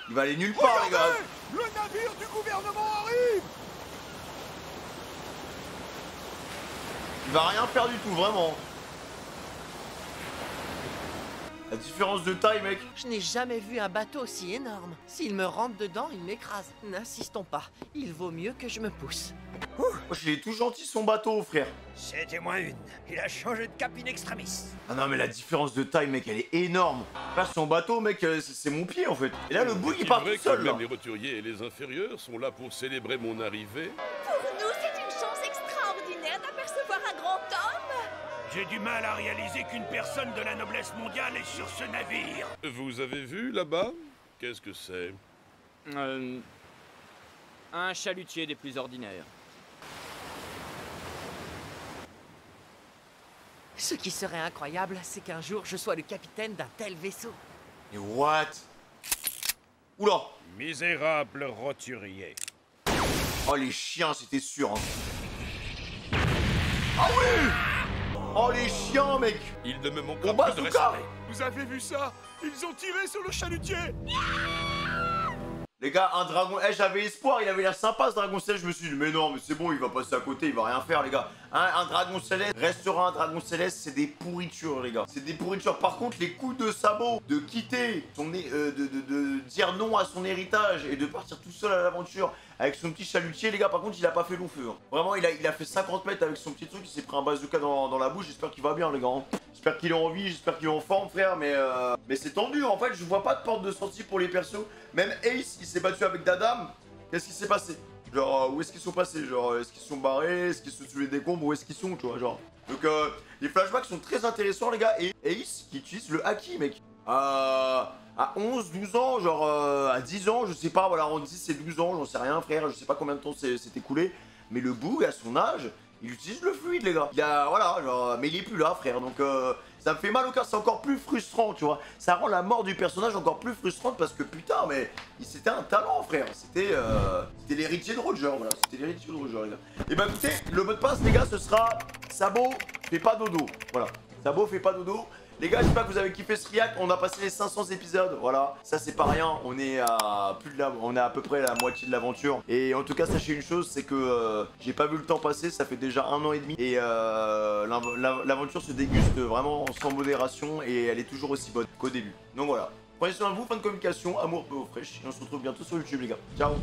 Il va aller nulle part, les gars. Le navire du gouvernement arrive! Il va rien faire du tout, vraiment. La différence de taille, mec. Je n'ai jamais vu un bateau aussi énorme. S'il me rentre dedans, il m'écrase. N'insistons pas. Il vaut mieux que je me pousse. Il est tout gentil son bateau, frère. C'était moins une. Il a changé de cap in extremis. Ah non, mais la différence de taille, mec, elle est énorme. Là, son bateau, mec, c'est mon pied, en fait. Et là, le bout, il part tout seul, là. Même les roturiers et les inférieurs sont là pour célébrer mon arrivée. Pour nous, c'est une chance extraordinaire d'apercevoir un grand homme. J'ai du mal à réaliser qu'une personne de la noblesse mondiale est sur ce navire. Vous avez vu, là-bas? Qu'est-ce que c'est? Un chalutier des plus ordinaires. Ce qui serait incroyable, c'est qu'un jour, je sois le capitaine d'un tel vaisseau. Mais what? Oula! Misérable roturier. Oh, les chiens, c'était sûr, hein. Ah oui! Oh, les chiens, mec! Il ne me manque pas plus de respect. Vous avez vu ça? Ils ont tiré sur le chalutier. Les gars, un dragon... Eh, j'avais espoir, il avait l'air sympa ce dragon céleste, je me suis dit, mais non, mais c'est bon, il va passer à côté, il va rien faire, les gars. Un dragon céleste restera un dragon céleste, c'est des pourritures, les gars. C'est des pourritures. Par contre, les coups de sabot, de quitter, de dire non à son héritage et de partir tout seul à l'aventure avec son petit chalutier, les gars, par contre, il a pas fait long feu. Hein. Vraiment, il a fait 50 mètres avec son petit truc, il s'est pris un bazooka dans la bouche, j'espère qu'il va bien, les gars. Hein. J'espère qu'il est en vie, j'espère qu'il est en forme, frère, mais c'est tendu, en fait, je vois pas de porte de sortie pour les persos. Même Ace, il s'est battu avec Dadam, qu'est-ce qui s'est passé? Genre, où est-ce qu'ils sont passés? Genre, est-ce qu'ils sont barrés? Est-ce qu'ils sont sous les décombres? Où est-ce qu'ils sont, tu vois, genre. Donc, les flashbacks sont très intéressants, les gars. Et Ace, qui utilise le haki, mec. À 11, 12 ans, genre, à 10 ans, je sais pas, voilà, on dit c'est 12 ans, j'en sais rien, frère, je sais pas combien de temps s'est écoulé. Mais le boug, à son âge, il utilise le fluide, les gars. Il a, voilà, genre, mais il est plus là, frère, donc, ça me fait mal au cœur, c'est encore plus frustrant, tu vois. Ça rend la mort du personnage encore plus frustrante parce que putain, mais c'était un talent, frère. C'était l'héritier de Roger, voilà. C'était l'héritier de Roger, les gars. Et bah écoutez, le mot de passe, les gars, ce sera Sabot fait pas dodo. Voilà. Sabot fait pas dodo. Les gars, j'espère que vous avez kiffé ce react. On a passé les 500 épisodes, voilà. Ça, c'est pas rien. On est à à peu près la moitié de l'aventure. Et en tout cas, sachez une chose, c'est que j'ai pas vu le temps passer. Ça fait déjà 1 an et demi. Et l'aventure se déguste vraiment sans modération. Et elle est toujours aussi bonne qu'au début. Donc voilà. Prenez soin de vous, fin de communication, amour peu au fraîche. Et on se retrouve bientôt sur YouTube, les gars. Ciao.